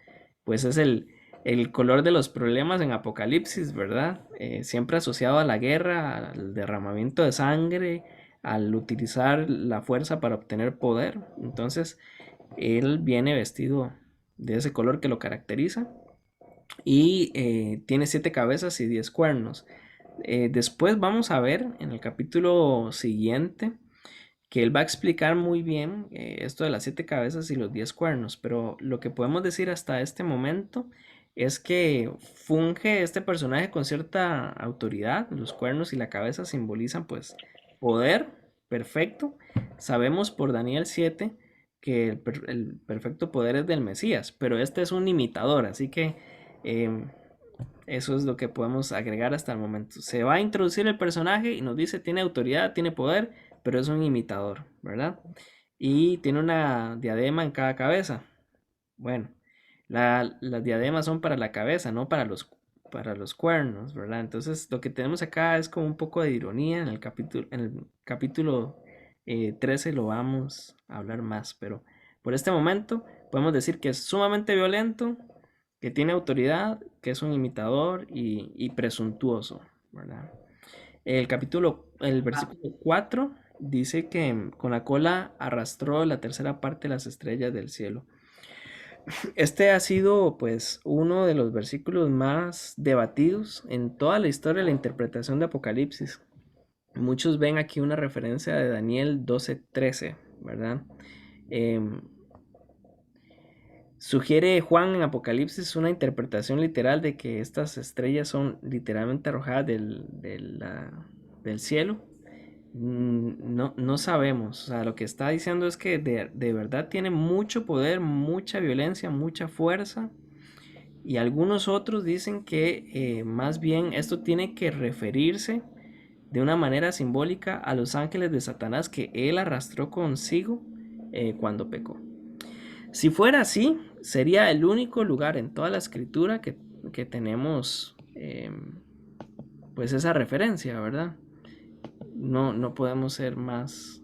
pues es el color de los problemas en Apocalipsis, ¿verdad? Siempre asociado a la guerra, al derramamiento de sangre, al utilizar la fuerza para obtener poder. Entonces, él viene vestido de ese color que lo caracteriza y tiene 7 cabezas y 10 cuernos. Después vamos a ver en el capítulo siguiente que él va a explicar muy bien esto de las 7 cabezas y los 10 cuernos, pero lo que podemos decir hasta este momento es que funge este personaje con cierta autoridad. Los cuernos y la cabeza simbolizan pues poder perfecto. Sabemos por Daniel 7 que el perfecto poder es del Mesías, pero este es un imitador, así que eso es lo que podemos agregar hasta el momento. Se va a introducir el personaje y nos dice tiene autoridad, tiene poder, pero es un imitador, ¿verdad? Y tiene una diadema en cada cabeza. Bueno, las diademas son para la cabeza, no para los cuernos, ¿verdad? Entonces lo que tenemos acá es como un poco de ironía en el capítulo 13 lo vamos a hablar más, pero por este momento podemos decir que es sumamente violento, que tiene autoridad, que es un imitador y presuntuoso, ¿verdad? El versículo 4 dice que con la cola arrastró la tercera parte de las estrellas del cielo. Este ha sido pues uno de los versículos más debatidos en toda la historia de la interpretación de Apocalipsis. Muchos ven aquí una referencia de Daniel 12:13, ¿verdad? Sugiere Juan en Apocalipsis una interpretación literal de que estas estrellas son literalmente arrojadas del cielo. No sabemos, o sea, lo que está diciendo es que de verdad tiene mucho poder, mucha violencia, mucha fuerza. Y algunos otros dicen que más bien esto tiene que referirse de una manera simbólica a los ángeles de Satanás que él arrastró consigo cuando pecó. Si fuera así, sería el único lugar en toda la escritura que tenemos pues esa referencia, ¿verdad? No podemos ir más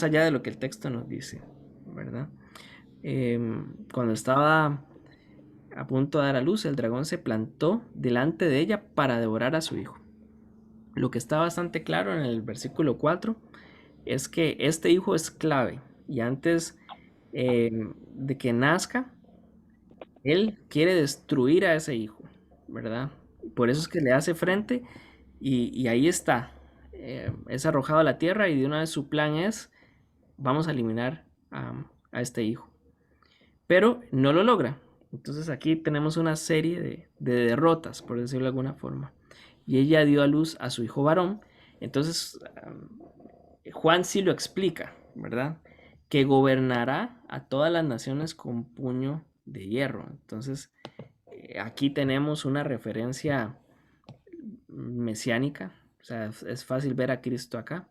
allá de lo que el texto nos dice, ¿verdad? Cuando estaba a punto de dar a luz, el dragón se plantó delante de ella para devorar a su hijo. Lo que está bastante claro en el versículo 4 es que este hijo es clave y antes de que nazca, él quiere destruir a ese hijo, ¿verdad? Por eso es que le hace frente y ahí está. Es arrojado a la tierra y de una vez su plan es, vamos a eliminar a este hijo. Pero no lo logra. Entonces aquí tenemos una serie de derrotas, por decirlo de alguna forma. Y ella dio a luz a su hijo varón. Entonces Juan sí lo explica, ¿verdad? Que gobernará a todas las naciones con puño de hierro. Entonces aquí tenemos una referencia mesiánica. O sea, es fácil ver a Cristo acá.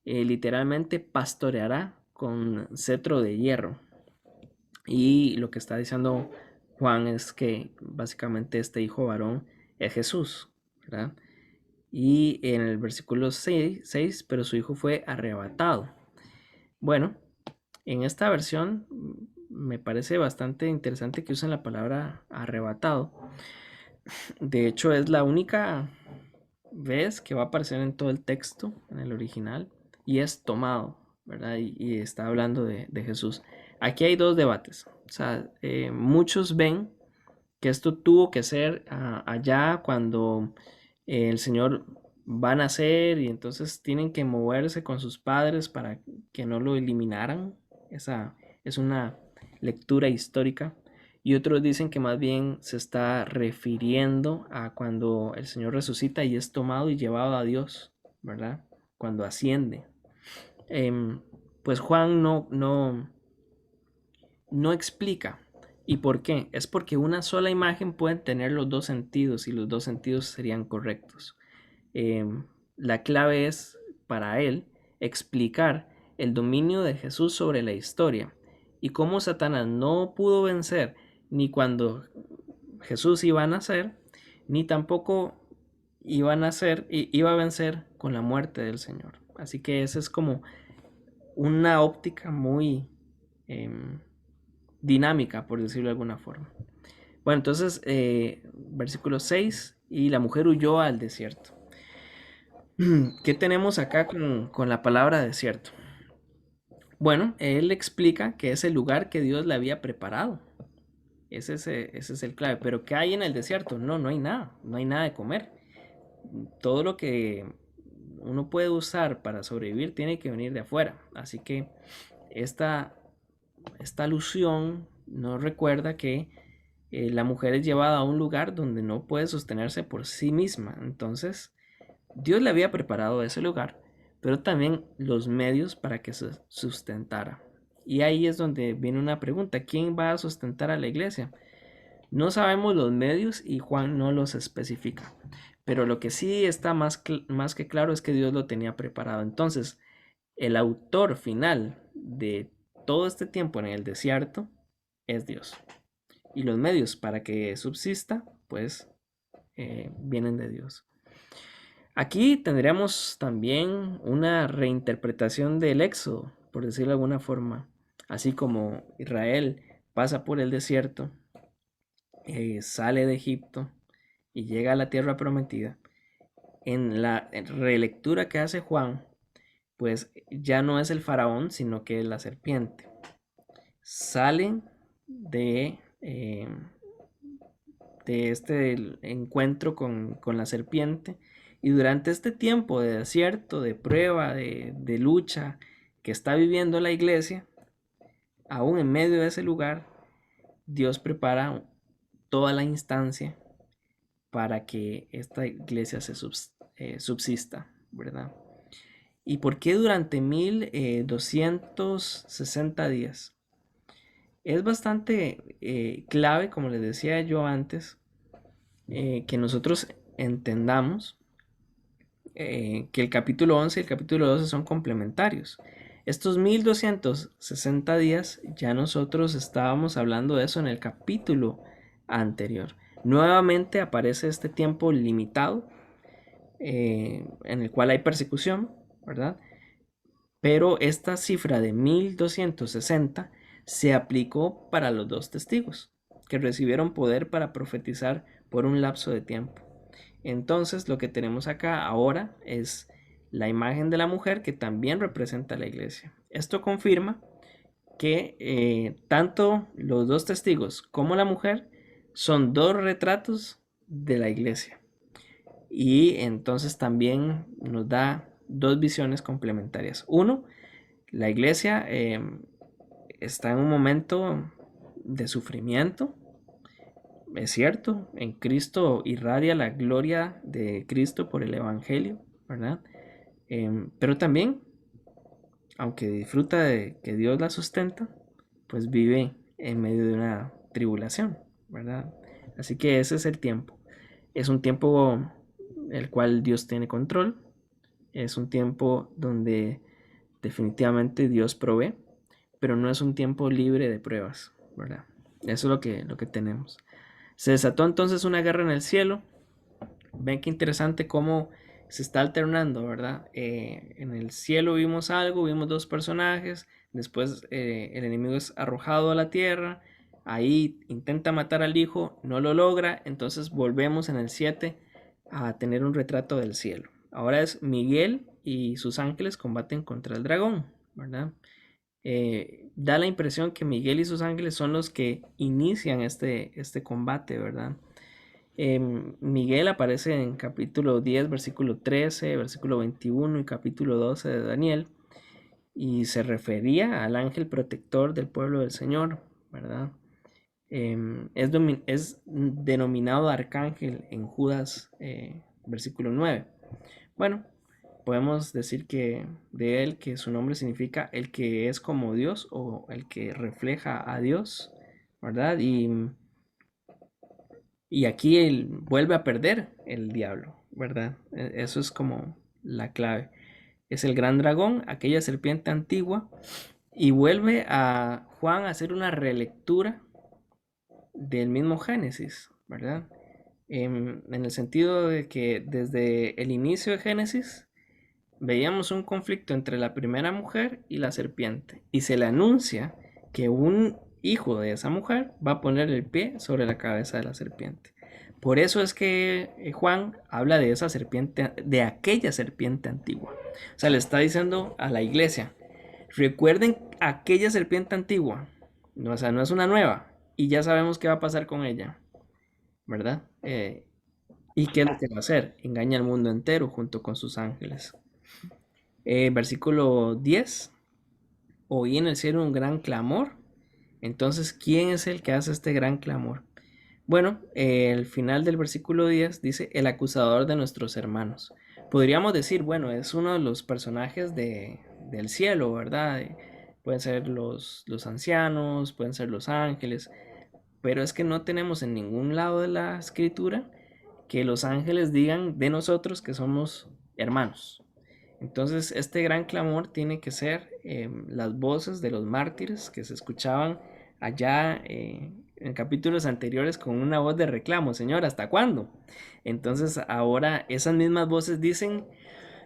Literalmente pastoreará con cetro de hierro. Y lo que está diciendo Juan es que básicamente este hijo varón es Jesús, ¿verdad? Y en el versículo 6, pero su hijo fue arrebatado. Bueno, en esta versión me parece bastante interesante que usen la palabra arrebatado. De hecho, es la única vez que va a aparecer en todo el texto, en el original, y es tomado, ¿verdad? Y está hablando de Jesús. Aquí hay dos debates. O sea, muchos ven que esto tuvo que ser allá cuando el Señor va a nacer y entonces tienen que moverse con sus padres para que no lo eliminaran. Esa es una lectura histórica. Y otros dicen que más bien se está refiriendo a cuando el Señor resucita y es tomado y llevado a Dios, ¿verdad? cuando asciende. Pues Juan no explica. ¿Y por qué? Es porque una sola imagen puede tener los dos sentidos y los dos sentidos serían correctos. La clave es para él explicar el dominio de Jesús sobre la historia y cómo Satanás no pudo vencer ni cuando Jesús iba a nacer, ni tampoco iba a vencer con la muerte del Señor. Así que esa es como una óptica muy dinámica, por decirlo de alguna forma. Bueno, entonces, versículo 6, y la mujer huyó al desierto. ¿Qué tenemos acá con la palabra desierto? Bueno, él explica que es el lugar que Dios le había preparado. Ese es el clave. Pero ¿qué hay en el desierto? No hay nada. No hay nada de comer. Todo lo que uno puede usar para sobrevivir tiene que venir de afuera. Así que esta alusión nos recuerda que la mujer es llevada a un lugar donde no puede sostenerse por sí misma. Entonces, Dios le había preparado ese lugar, pero también los medios para que se sustentara. Y ahí es donde viene una pregunta: ¿quién va a sustentar a la iglesia? No sabemos los medios y Juan no los especifica, pero lo que sí está más que claro es que Dios lo tenía preparado. Entonces, el autor final de todo este tiempo en el desierto es Dios. Y los medios para que subsista, pues, vienen de Dios. Aquí tendríamos también una reinterpretación del Éxodo, por decirlo de alguna forma. Así como Israel pasa por el desierto, sale de Egipto y llega a la tierra prometida. En la relectura que hace Juan, pues ya no es el faraón, sino que es la serpiente. Salen de este encuentro con la serpiente. Y durante este tiempo de desierto, de prueba, de lucha que está viviendo la iglesia, aún en medio de ese lugar, Dios prepara toda la instancia para que esta iglesia se subsista, ¿verdad? ¿Y por qué durante 1260 días? Es bastante clave, como les decía yo antes, que nosotros entendamos que el capítulo 11 y el capítulo 12 son complementarios. Estos 1260 días, ya nosotros estábamos hablando de eso en el capítulo anterior. Nuevamente aparece este tiempo limitado en el cual hay persecución, ¿verdad? Pero esta cifra de 1260 se aplicó para los dos testigos que recibieron poder para profetizar por un lapso de tiempo. Entonces lo que tenemos acá ahora es la imagen de la mujer que también representa a la iglesia. Esto confirma que tanto los dos testigos como la mujer son dos retratos de la iglesia. Y entonces también nos da dos visiones complementarias. Uno, la iglesia está en un momento de sufrimiento. Es cierto, en Cristo irradia la gloria de Cristo por el Evangelio, ¿verdad? Pero también, aunque disfruta de que Dios la sustenta, pues vive en medio de una tribulación, ¿verdad? Así que ese es el tiempo. Es un tiempo el cual Dios tiene control. Es un tiempo donde definitivamente Dios provee, pero no es un tiempo libre de pruebas, ¿verdad? Eso es lo que tenemos. Se desató entonces una guerra en el cielo. Ven qué interesante cómo se está alternando, ¿verdad? En el cielo vimos algo, vimos dos personajes, después el enemigo es arrojado a la tierra, ahí intenta matar al hijo, no lo logra, entonces volvemos en el 7 a tener un retrato del cielo. Ahora es Miguel y sus ángeles combaten contra el dragón, ¿verdad? Da la impresión que Miguel y sus ángeles son los que inician este combate, ¿verdad? Miguel aparece en capítulo 10, versículo 13, versículo 21 y capítulo 12 de Daniel, y se refería al ángel protector del pueblo del Señor, ¿verdad? Es denominado arcángel en Judas, versículo 9. Bueno, podemos decir que de él que su nombre significa el que es como Dios o el que refleja a Dios, ¿verdad? Y aquí él vuelve a perder el diablo, ¿verdad? Eso es como la clave. Es el gran dragón, aquella serpiente antigua, y vuelve a Juan a hacer una relectura del mismo Génesis, ¿verdad? En el sentido de que desde el inicio de Génesis veíamos un conflicto entre la primera mujer y la serpiente, y se le anuncia que un hijo de esa mujer va a poner el pie sobre la cabeza de la serpiente. Por eso es que Juan habla de esa serpiente, de aquella serpiente antigua. O sea, le está diciendo a la iglesia, recuerden aquella serpiente antigua, no, o sea, no es una nueva, y ya sabemos qué va a pasar con ella, ¿verdad? ¿Y qué es lo que va a hacer? Engaña al mundo entero junto con sus ángeles. Versículo 10. Oí en el cielo un gran clamor. Entonces, ¿quién es el que hace este gran clamor? Bueno, el final del versículo 10 dice, el acusador de nuestros hermanos. Podríamos decir, bueno, es uno de los personajes del cielo, ¿verdad? Pueden ser los ancianos, pueden ser los ángeles, pero es que no tenemos en ningún lado de la escritura que los ángeles digan de nosotros que somos hermanos. Entonces, este gran clamor tiene que ser las voces de los mártires que se escuchaban allá en capítulos anteriores con una voz de reclamo, Señor, ¿hasta cuándo? Entonces, ahora esas mismas voces dicen,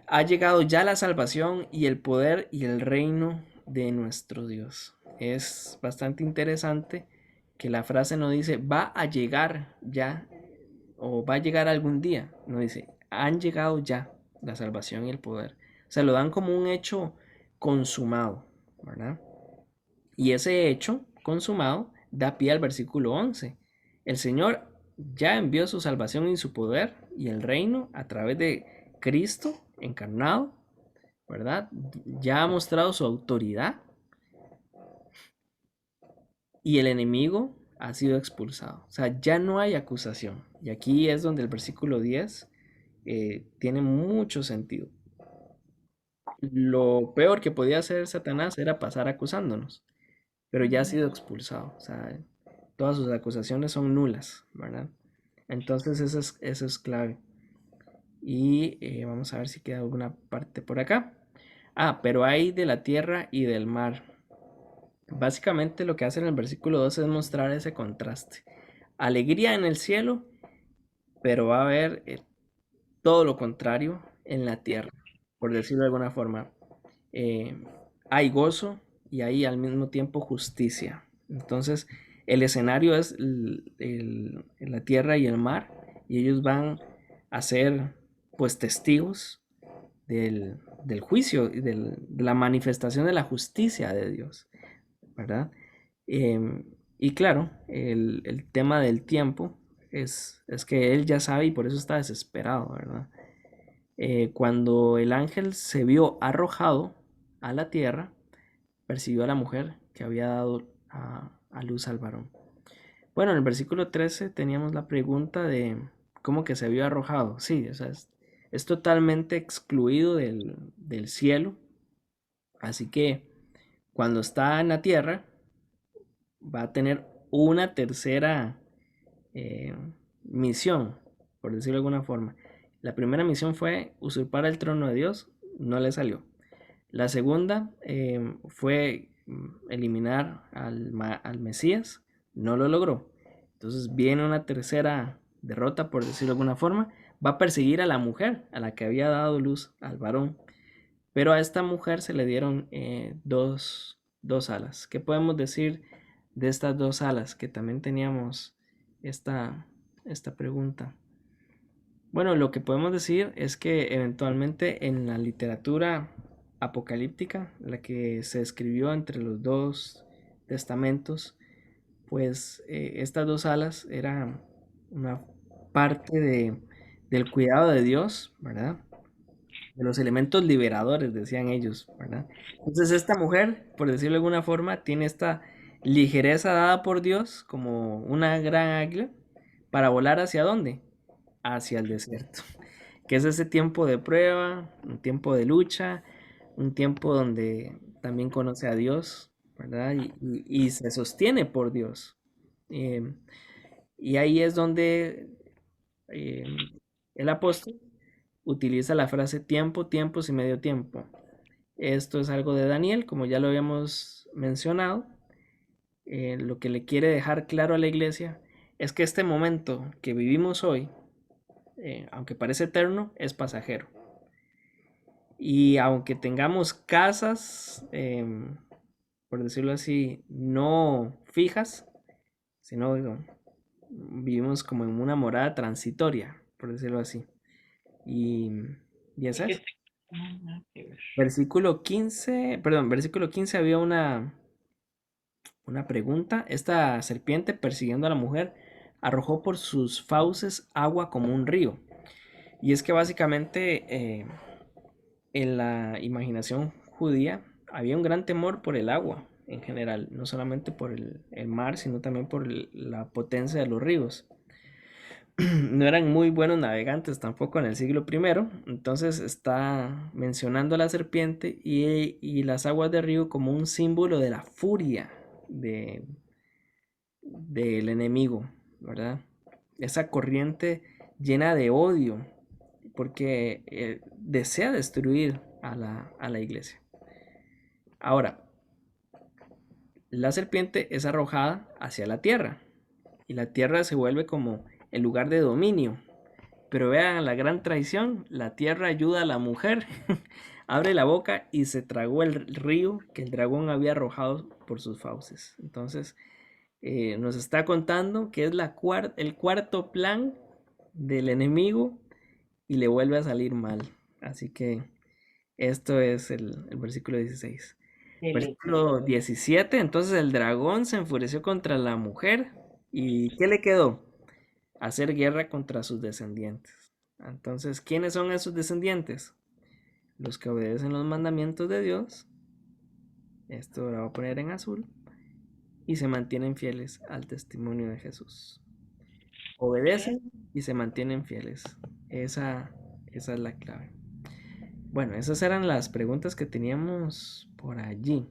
ha llegado ya la salvación y el poder y el reino de nuestro Dios. Es bastante interesante que la frase no dice, va a llegar ya o va a llegar algún día, no dice, han llegado ya la salvación y el poder. O sea, lo dan como un hecho consumado, ¿verdad? Y ese hecho consumado da pie al versículo 11. El Señor ya envió su salvación y su poder y el reino a través de Cristo encarnado, ¿verdad? Ya ha mostrado su autoridad y el enemigo ha sido expulsado. O sea, ya no hay acusación. Y aquí es donde el versículo 10 tiene mucho sentido. Lo peor que podía hacer Satanás era pasar acusándonos, pero ya ha sido expulsado. O sea, todas sus acusaciones son nulas, ¿verdad? Entonces eso es clave. Y vamos a ver si queda alguna parte por acá. Pero hay de la tierra y del mar. Básicamente lo que hace en el versículo 12 es mostrar ese contraste. Alegría en el cielo, pero va a haber todo lo contrario en la tierra, por decirlo de alguna forma. Hay gozo y hay al mismo tiempo justicia. Entonces, el escenario es la tierra y el mar, y ellos van a ser pues testigos del juicio y de la manifestación de la justicia de Dios, ¿verdad? Y claro, el tema del tiempo es que él ya sabe y por eso está desesperado, ¿verdad? Cuando el ángel se vio arrojado a la tierra, persiguió a la mujer que había dado a luz al varón. Bueno, en el versículo 13 teníamos la pregunta de cómo que se vio arrojado. Sí, o sea, es totalmente excluido del cielo. Así que cuando está en la tierra, va a tener una tercera misión, por decirlo de alguna forma. La primera misión fue usurpar el trono de Dios, no le salió. La segunda fue eliminar al Mesías, no lo logró. Entonces viene una tercera derrota, por decirlo de alguna forma. Va a perseguir a la mujer, a la que había dado luz al varón. Pero a esta mujer se le dieron dos alas. ¿Qué podemos decir de estas dos alas? Que también teníamos esta pregunta. Bueno, lo que podemos decir es que eventualmente en la literatura apocalíptica, la que se escribió entre los dos testamentos, pues estas dos alas eran una parte del cuidado de Dios, ¿verdad? De los elementos liberadores, decían ellos, ¿verdad? Entonces esta mujer, por decirlo de alguna forma, tiene esta ligereza dada por Dios como una gran águila para volar hacia dónde? Hacia el desierto. que es ese tiempo de prueba, un tiempo de lucha, un tiempo donde también conoce a Dios, ¿verdad? Y se sostiene por Dios. Eh, y ahí es donde eh, el apóstol utiliza la frase tiempo, tiempos y medio tiempo. Esto es algo de Daniel, como ya lo habíamos mencionado. Lo que le quiere dejar claro a la iglesia es que este momento que vivimos hoy, aunque parece eterno, es pasajero. Y aunque tengamos casas, por decirlo así, no fijas, sino vivimos como en una morada transitoria, por decirlo así. Y eso es. Versículo 15, perdón, versículo 15 había una pregunta. Esta serpiente, persiguiendo a la mujer, arrojó por sus fauces agua como un río. Y es que básicamente en la imaginación judía había un gran temor por el agua en general, no solamente por el mar, sino también por la potencia de los ríos. No eran muy buenos navegantes tampoco en el siglo I, entonces está mencionando a la serpiente y las aguas de río como un símbolo de la furia del enemigo, ¿verdad? Esa corriente llena de odio, porque desea destruir a la iglesia. Ahora, la serpiente es arrojada hacia la tierra, y la tierra se vuelve como el lugar de dominio. Pero vean la gran traición, la tierra ayuda a la mujer, abre la boca y se tragó el río que el dragón había arrojado por sus fauces. Entonces, nos está contando que es el cuarto plan del enemigo y le vuelve a salir mal. Así que esto es el versículo 16. Versículo 17, entonces el dragón se enfureció contra la mujer y ¿qué le quedó? Hacer guerra contra sus descendientes. Entonces, ¿quiénes son esos descendientes? Los que obedecen los mandamientos de Dios. Esto lo voy a poner en azul. Y se mantienen fieles al testimonio de Jesús. Obedecen y se mantienen fieles. Esa es la clave. Bueno, esas eran las preguntas que teníamos por allí.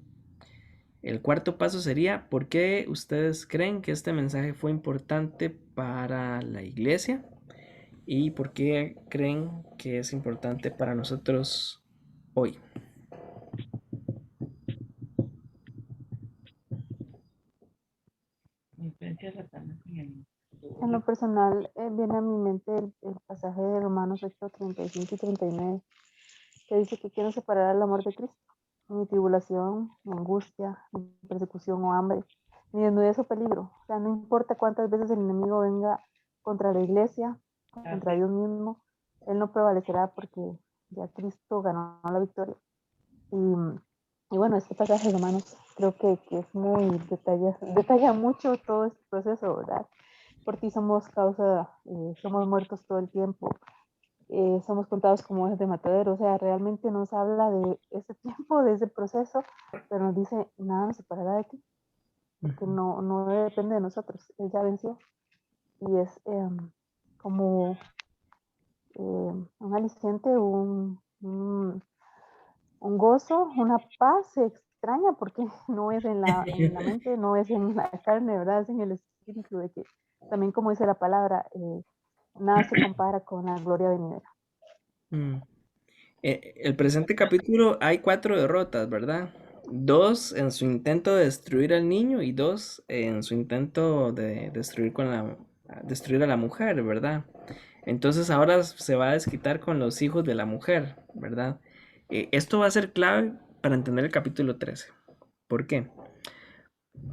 El cuarto paso sería, ¿por qué ustedes creen que este mensaje fue importante para la iglesia? ¿Y por qué creen que es importante para nosotros hoy? En lo personal, viene a mi mente el pasaje de Romanos 8, 35 y 39, que dice que quiero separar el amor de Cristo, ni tribulación, ni angustia, ni persecución o hambre, ni desnudez o peligro. O sea, no importa cuántas veces el enemigo venga contra la iglesia, contra Dios mismo, él no prevalecerá porque ya Cristo ganó la victoria. Y bueno, este pasaje de Romanos creo que es muy detalla mucho todo este proceso, ¿verdad? Por ti somos somos muertos todo el tiempo, somos contados como ovejas de matadero, o sea, realmente nos habla de ese tiempo, de ese proceso, pero nos dice, nada nos separará de ti, porque no depende de nosotros, él ya venció, y es como un aliciente, un gozo, una paz extraña, porque no es en la mente, no es en la carne, ¿verdad? Es en el espíritu, de que también como dice la palabra, nada se compara con la gloria venidera. El presente capítulo hay 4 derrotas, ¿verdad? 2 en su intento de destruir al niño y 2 en su intento de destruir a la mujer, ¿verdad? Entonces ahora se va a desquitar con los hijos de la mujer, ¿verdad? Esto va a ser clave para entender el capítulo 13. ¿Por qué?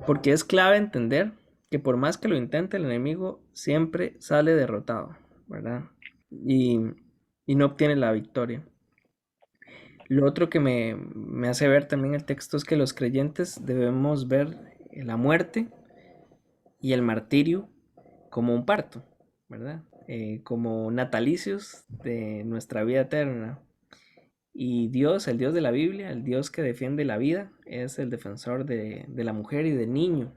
Porque es clave entender que por más que lo intente el enemigo, siempre sale derrotado, ¿verdad? Y no obtiene la victoria. Lo otro que me hace ver también el texto es que los creyentes debemos ver la muerte y el martirio como un parto, ¿verdad? Como natalicios de nuestra vida eterna. Y Dios, el Dios de la Biblia, el Dios que defiende la vida, es el defensor de la mujer y del niño.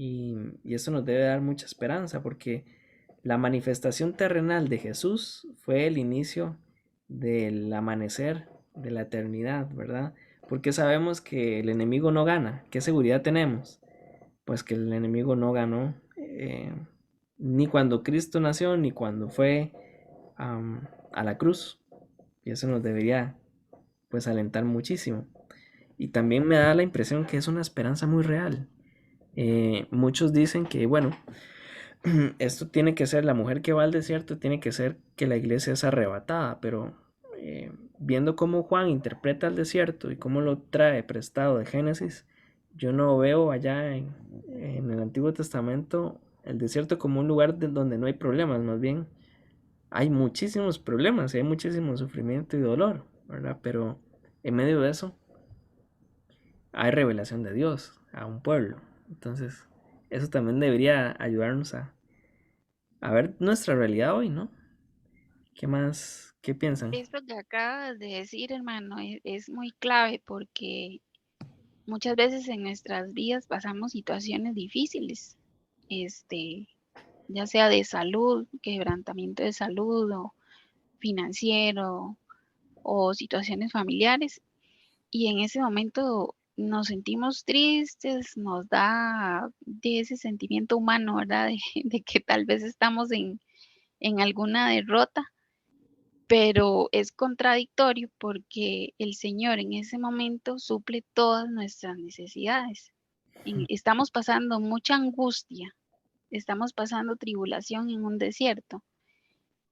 Y eso nos debe dar mucha esperanza porque La manifestación terrenal de Jesús fue el inicio del amanecer de la eternidad, ¿verdad? Porque sabemos que el enemigo no gana. ¿Qué seguridad tenemos? Pues que el enemigo no ganó ni cuando Cristo nació, ni cuando fue a la cruz. Y eso nos debería pues alentar muchísimo. Y también me da la impresión que es una esperanza muy real. Muchos dicen que, bueno, esto tiene que ser, la mujer que va al desierto, tiene que ser que la iglesia es arrebatada, pero viendo cómo Juan interpreta el desierto y cómo lo trae prestado de Génesis, yo no veo allá en el Antiguo Testamento el desierto como un lugar donde no hay problemas, más bien hay muchísimos problemas, hay muchísimo sufrimiento y dolor, ¿verdad? Pero en medio de eso hay revelación de Dios a un pueblo. Entonces, eso también debería ayudarnos a ver nuestra realidad hoy, ¿no? ¿Qué más? ¿Qué piensan? Esto que acabas de decir, hermano, es muy clave porque muchas veces en nuestras vidas pasamos situaciones difíciles, ya sea de salud, quebrantamiento de salud o financiero o situaciones familiares. Y en ese momento nos sentimos tristes, nos da de ese sentimiento humano, ¿verdad? De que tal vez estamos en alguna derrota, pero es contradictorio porque el Señor en ese momento suple todas nuestras necesidades. Estamos pasando mucha angustia, estamos pasando tribulación en un desierto,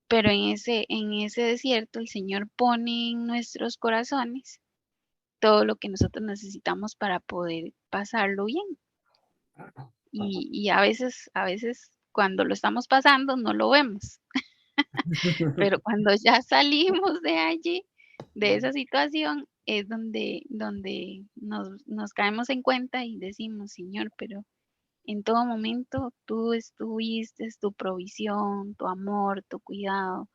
pero en ese desierto el Señor pone en nuestros corazones todo lo que nosotros necesitamos para poder pasarlo bien. Y a veces cuando lo estamos pasando no lo vemos, pero cuando ya salimos de allí, de esa situación, es donde nos caemos en cuenta y decimos, Señor, pero en todo momento tú estuviste, tu provisión, tu amor, tu cuidado,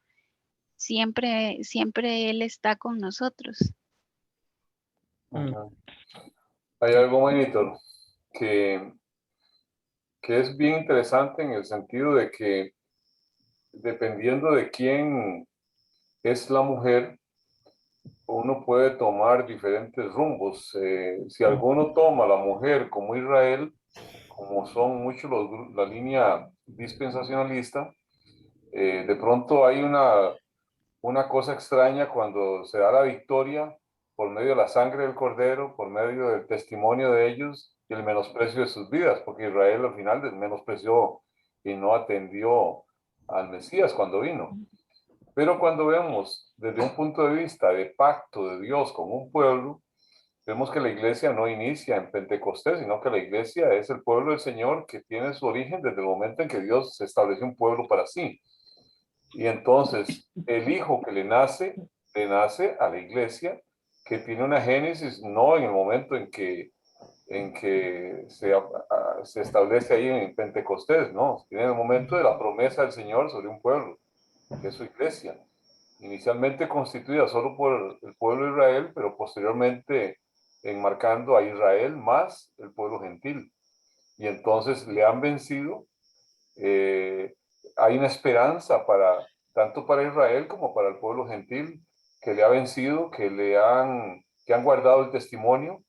siempre Él está con nosotros. Ajá. Hay algo, Monitor, que, que es bien interesante en el sentido de que dependiendo de quién es la mujer, uno puede tomar diferentes rumbos. Si alguno toma a la mujer como Israel, como son muchos la línea dispensacionalista, de pronto hay una cosa extraña cuando se da la victoria por medio de la sangre del cordero, por medio del testimonio de ellos y el menosprecio de sus vidas, porque Israel al final menospreció y no atendió al Mesías cuando vino. Pero cuando vemos desde un punto de vista de pacto de Dios con un pueblo, vemos que la iglesia no inicia en Pentecostés, sino que la iglesia es el pueblo del Señor que tiene su origen desde el momento en que Dios estableció un pueblo para sí. Y entonces el hijo que le nace a la iglesia, que tiene una génesis no en el momento en que se establece ahí en Pentecostés, no, tiene el momento de la promesa del Señor sobre un pueblo, que es su iglesia, inicialmente constituida solo por el pueblo de Israel, pero posteriormente enmarcando a Israel más el pueblo gentil. Y entonces le han vencido. Hay una esperanza tanto para Israel como para el pueblo gentil que le ha vencido, que han guardado el testimonio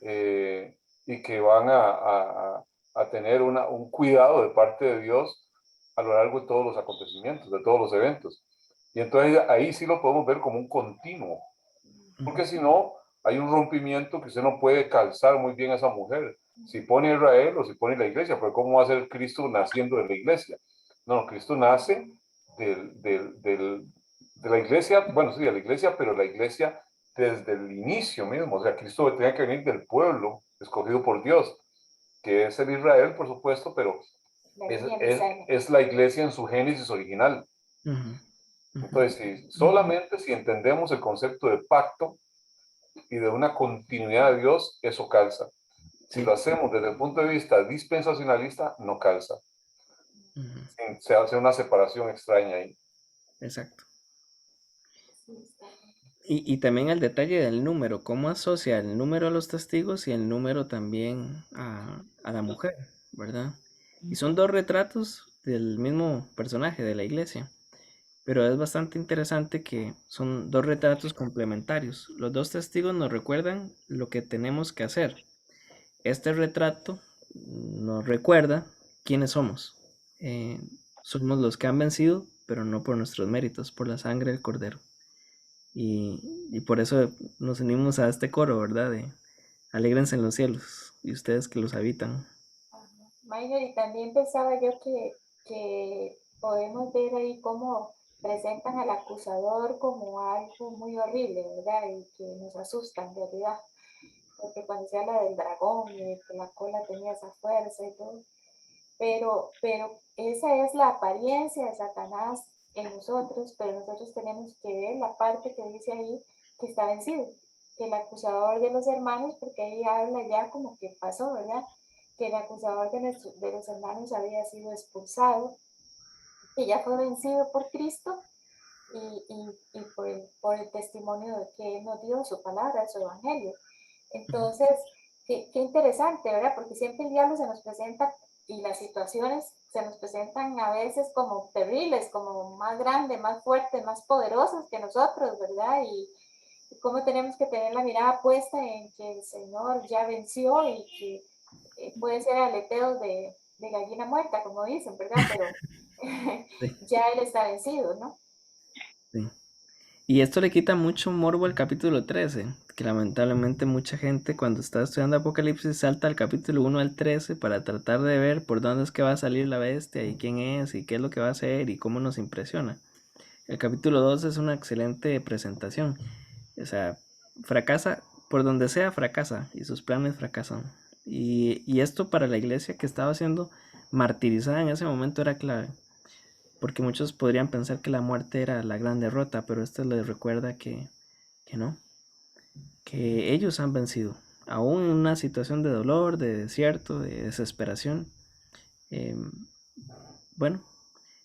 y que van a tener un cuidado de parte de Dios a lo largo de todos los acontecimientos, de todos los eventos. Y entonces ahí sí lo podemos ver como un continuo, porque si no, hay un rompimiento que usted no puede calzar muy bien a esa mujer. Si pone Israel o si pone la iglesia, pues ¿cómo va a ser Cristo naciendo de la iglesia? No, Cristo nace de la iglesia, bueno, sí, de la iglesia, pero la iglesia desde el inicio mismo. O sea, Cristo tenía que venir del pueblo escogido por Dios, que es el Israel, por supuesto, pero es la iglesia en su génesis original. Entonces, solamente si entendemos el concepto de pacto y de una continuidad de Dios, eso calza. Si lo hacemos desde el punto de vista dispensacionalista, no calza. Se hace una separación extraña ahí. Exacto. Y también el detalle del número, cómo asocia el número a los testigos y el número también a la mujer, ¿verdad? Y son dos retratos del mismo personaje de la iglesia. Pero es bastante interesante que son dos retratos complementarios. Los dos testigos nos recuerdan lo que tenemos que hacer. Este retrato nos recuerda quiénes somos. Somos los que han vencido, pero no por nuestros méritos, por la sangre del Cordero. Y por eso nos unimos a este coro, ¿verdad? De alégrense en los cielos y ustedes que los habitan. Minor, y también pensaba yo que podemos ver ahí cómo presentan al acusador como algo muy horrible, ¿verdad? Y que nos asusta en realidad. Porque cuando se habla del dragón y de que la cola tenía esa fuerza y todo, pero esa es la apariencia de Satanás en nosotros, pero nosotros tenemos que ver la parte que dice ahí que está vencido, que el acusador de los hermanos, porque ahí habla ya como que pasó, ¿verdad? Que el acusador de los hermanos había sido expulsado, que ya fue vencido por Cristo y por el testimonio de que Él nos dio su palabra, su evangelio. Entonces, qué interesante, ¿verdad? Porque siempre el diablo se nos presenta y las situaciones se nos presentan a veces como terribles, como más grandes, más fuertes, más poderosos que nosotros, ¿verdad? Y cómo tenemos que tener la mirada puesta en que el Señor ya venció y que puede ser aleteos de gallina muerta, como dicen, ¿verdad? Pero Sí, ya Él está vencido, ¿no? sí. Y esto le quita mucho morbo al capítulo 13, que lamentablemente mucha gente cuando está estudiando Apocalipsis salta al capítulo 1 al 13 para tratar de ver por dónde es que va a salir la bestia y quién es y qué es lo que va a hacer y cómo nos impresiona. El capítulo 2 es una excelente presentación. O sea, fracasa, por donde sea fracasa y sus planes fracasan. Y esto para la iglesia que estaba siendo martirizada en ese momento era clave. Porque muchos podrían pensar que la muerte era la gran derrota, pero esto les recuerda que no, que ellos han vencido. Aún en una situación de dolor, de desierto, de desesperación, eh, bueno,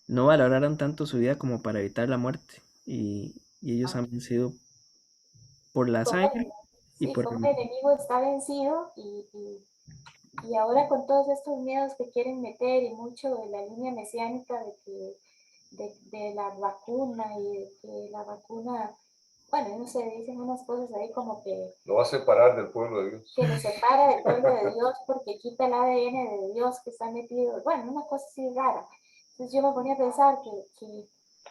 no valoraron tanto su vida como para evitar la muerte. Y ellos han vencido por la sangre y Sí, por como el... el enemigo está vencido y ahora con todos estos miedos que quieren meter y mucho de la línea mesiánica de que de la vacuna y de que la vacuna, bueno, no sé, dicen unas cosas ahí como que Lo va a separar del pueblo de Dios. que lo separa del pueblo de Dios porque quita el ADN de Dios que está metido, bueno, una cosa así rara. Entonces yo me ponía a pensar que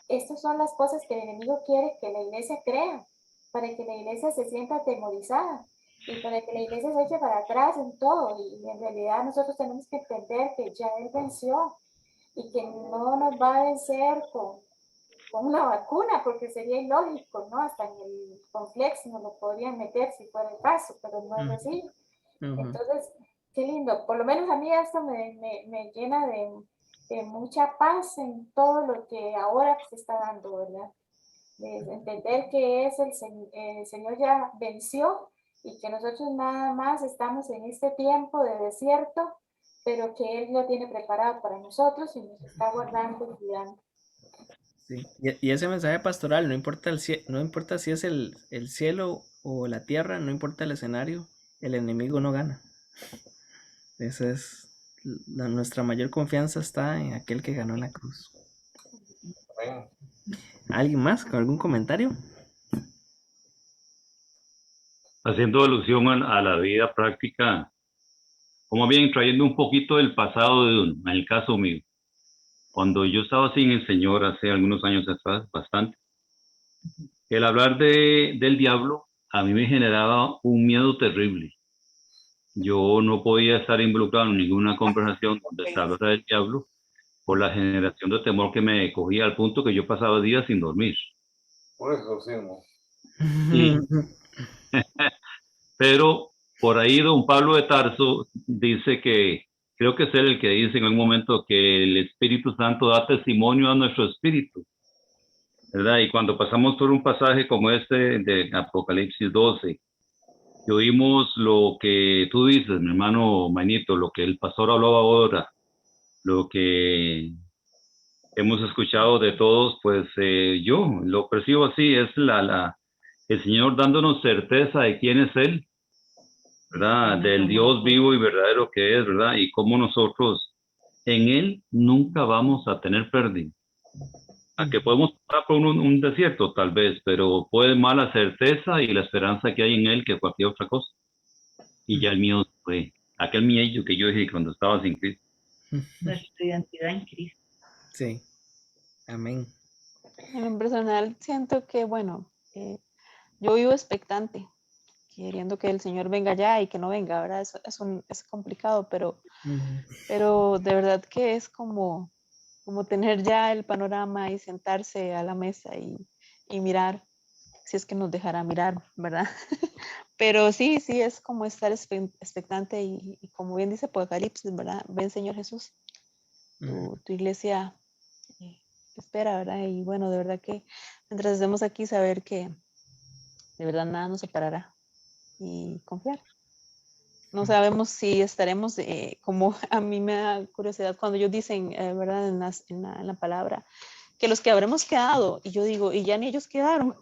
estas son las cosas que el enemigo quiere que la iglesia crea, para que la iglesia se sienta atemorizada y para que la iglesia se eche para atrás en todo. Y en realidad nosotros tenemos que entender que ya Él venció y que no nos va a vencer con una vacuna, porque sería ilógico, ¿no? Hasta en el Conflex nos lo podrían meter si fuera el caso, pero no es así. Entonces, qué lindo. Por lo menos a mí esto me llena de mucha paz en todo lo que ahora se está dando, ¿verdad? De entender que es el Señor ya venció y que nosotros nada más estamos en este tiempo de desierto, pero que Él lo tiene preparado para nosotros y nos está guardando y cuidando. Sí. Y ese mensaje pastoral, no importa, no importa si es el cielo o la tierra, no importa el escenario, el enemigo no gana. Esa es nuestra mayor confianza está en aquel que ganó en la cruz. Amén. ¿Alguien más con algún comentario? Haciendo alusión a la vida práctica, como bien trayendo un poquito del pasado en el caso mío. Cuando yo estaba sin el Señor hace algunos años atrás, bastante, el hablar del diablo a mí me generaba un miedo terrible. Yo no podía estar involucrado en ninguna conversación donde se hablara del diablo por la generación de temor que me cogía al punto que yo pasaba días sin dormir. Por exorcismo. Y, pero por ahí don Pablo de Tarso dice que, creo que es él el que dice en algún momento que el Espíritu Santo da testimonio a nuestro espíritu, ¿verdad? Y cuando pasamos por un pasaje como este de Apocalipsis 12, y oímos lo que tú dices, mi hermano Manito, lo que el pastor hablaba ahora, lo que hemos escuchado de todos, pues yo lo percibo así, es el Señor dándonos certeza de quién es Él, ¿verdad? Del Dios vivo y verdadero que es, ¿verdad? Y cómo nosotros en Él nunca vamos a tener pérdida. A que podemos pasar por un desierto, tal vez, pero puede más la certeza y la esperanza que hay en Él que cualquier otra cosa. Y ya el mío fue aquel miedo que yo dije cuando estaba sin Cristo. Nuestra identidad en Cristo. Sí. Amén. En lo personal siento que, bueno, yo vivo expectante, queriendo que el Señor venga ya y que no venga, ¿verdad? Es complicado, pero de verdad que es como tener ya el panorama y sentarse a la mesa y mirar, si es que nos dejará mirar, ¿verdad? Pero sí, es como estar expectante y como bien dice Apocalipsis, ¿verdad? Ven, Señor Jesús, tu iglesia te espera, ¿verdad? Y bueno, de verdad que mientras estemos aquí, saber que de verdad nada nos separará y confiar. No sabemos si estaremos, como a mí me da curiosidad cuando ellos dicen, ¿verdad? En la palabra, que los que habremos quedado, y yo digo, y ya ni ellos quedaron.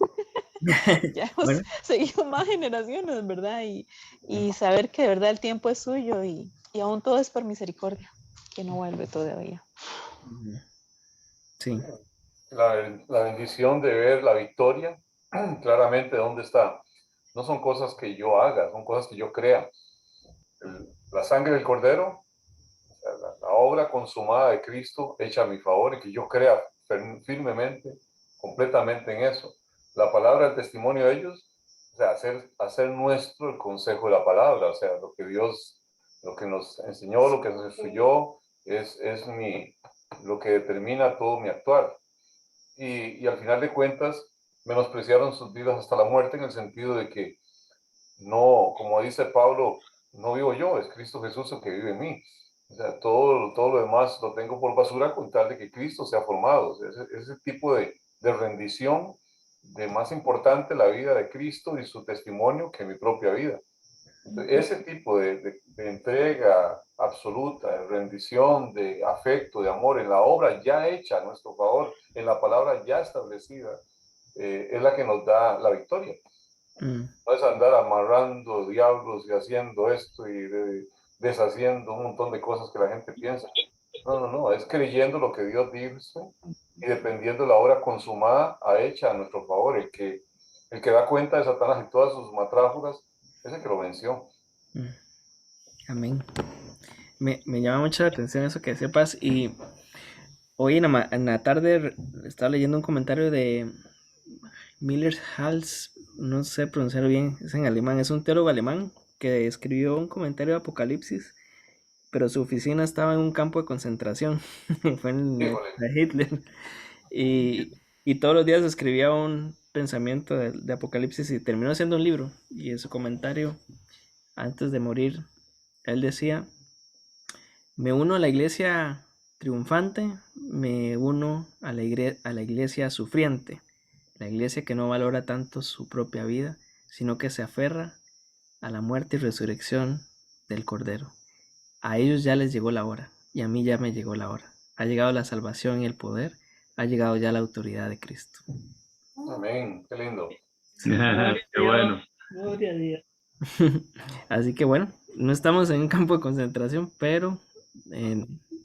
Ya hemos Bueno. seguido más generaciones, ¿verdad? Y saber que de verdad el tiempo es suyo y aún todo es por misericordia, que no vuelve todavía. Sí. La bendición de ver la victoria claramente dónde está. No son cosas que yo haga, son cosas que yo crea. La sangre del Cordero, la obra consumada de Cristo hecha a mi favor y que yo crea firmemente, completamente en eso. La palabra, el testimonio de ellos, o sea, hacer nuestro el consejo de la palabra, o sea, lo que Dios, lo que nos enseñó, lo que nos instruyó, es lo que determina todo mi actuar. Y al final de cuentas, menospreciaron sus vidas hasta la muerte, en el sentido de que no, como dice Pablo, no vivo yo, es Cristo Jesús el que vive en mí. O sea, todo lo demás lo tengo por basura con tal de que Cristo sea formado. O sea, ese tipo de rendición, de más importante la vida de Cristo y su testimonio que mi propia vida. Entonces, ese tipo de entrega absoluta, de rendición, de afecto, de amor en la obra ya hecha a nuestro favor, en la palabra ya establecida, es la que nos da la victoria. No es andar amarrando diablos y haciendo esto y deshaciendo un montón de cosas que la gente piensa. No, es creyendo lo que Dios dice y dependiendo de la obra consumada, hecha a nuestro favor. El que da cuenta de Satanás y todas sus matráfugas es el que lo venció. Amén. Me llama mucho la atención eso que sepas. Y hoy en la tarde estaba leyendo un comentario de Miller Hals, no sé pronunciarlo bien, es en alemán, es un teólogo alemán que escribió un comentario de Apocalipsis, pero su oficina estaba en un campo de concentración. Fue en de Hitler. Y todos los días escribía un pensamiento de Apocalipsis y terminó haciendo un libro. Y en su comentario, antes de morir, él decía: me uno a la iglesia triunfante, me uno a la iglesia sufriente, la iglesia que no valora tanto su propia vida, sino que se aferra a la muerte y resurrección del Cordero. A ellos ya les llegó la hora, y a mí ya me llegó la hora. Ha llegado la salvación y el poder, ha llegado ya la autoridad de Cristo. Amén, qué lindo. Qué bueno. Gloria a Dios. Así que bueno, no estamos en un campo de concentración, pero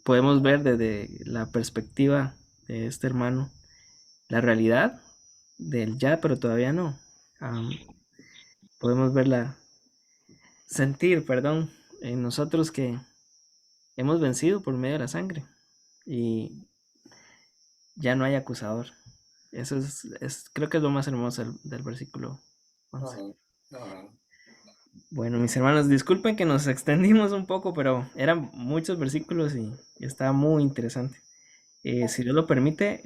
podemos ver desde la perspectiva de este hermano la realidad del ya, pero todavía no. Podemos sentir, en nosotros que hemos vencido por medio de la sangre y ya no hay acusador. Eso creo que es lo más hermoso del versículo 11. Bueno, mis hermanos, disculpen que nos extendimos un poco, pero eran muchos versículos y estaba muy interesante. Si Dios lo permite,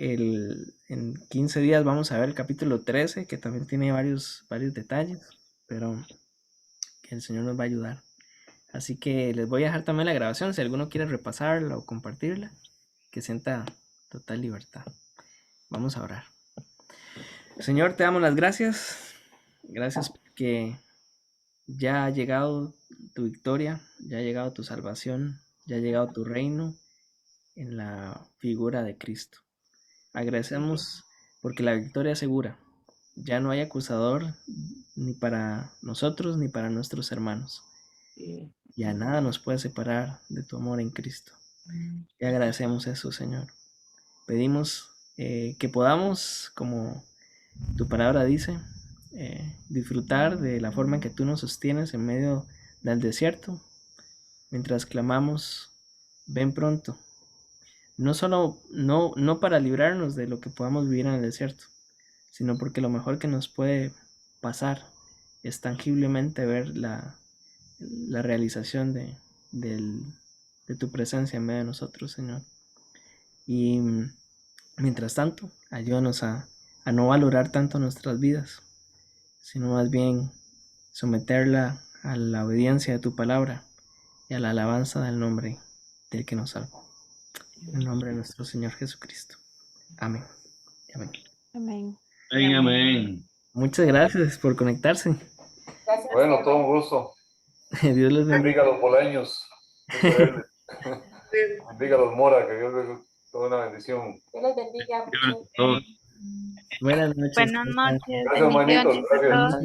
en 15 días vamos a ver el capítulo 13, que también tiene varios detalles, pero que el Señor nos va a ayudar. Así que les voy a dejar también la grabación, si alguno quiere repasarla o compartirla, que sienta total libertad. Vamos a orar. Señor, te damos las gracias. Gracias porque ya ha llegado tu victoria, ya ha llegado tu salvación, ya ha llegado tu reino en la figura de Cristo. Agradecemos porque la victoria es segura. Ya no hay acusador ni para nosotros ni para nuestros hermanos. Ya nada nos puede separar de tu amor en Cristo. Y agradecemos eso, Señor. Pedimos que podamos, como tu palabra dice, disfrutar de la forma en que tú nos sostienes en medio del desierto, mientras clamamos, ven pronto. No solo, no para librarnos de lo que podamos vivir en el desierto, sino porque lo mejor que nos puede pasar es tangiblemente ver la realización de tu presencia en medio de nosotros, Señor. Y mientras tanto, ayúdanos a no valorar tanto nuestras vidas, sino más bien someterla a la obediencia de tu palabra y a la alabanza del nombre del que nos salvó. En el nombre de nuestro Señor Jesucristo. Amén. Amén. Amén. Amén, amén. Muchas gracias por conectarse. Gracias. Bueno, todo un gusto. Dios les bendiga. Bendiga a los bolaños. Bendiga a los Mora, que Dios les toda una bendición. Dios les bendiga mucho. Todos. Buenas noches. Buenas noches. Gracias, hermanitos. Bendiciones a Gracias. todos.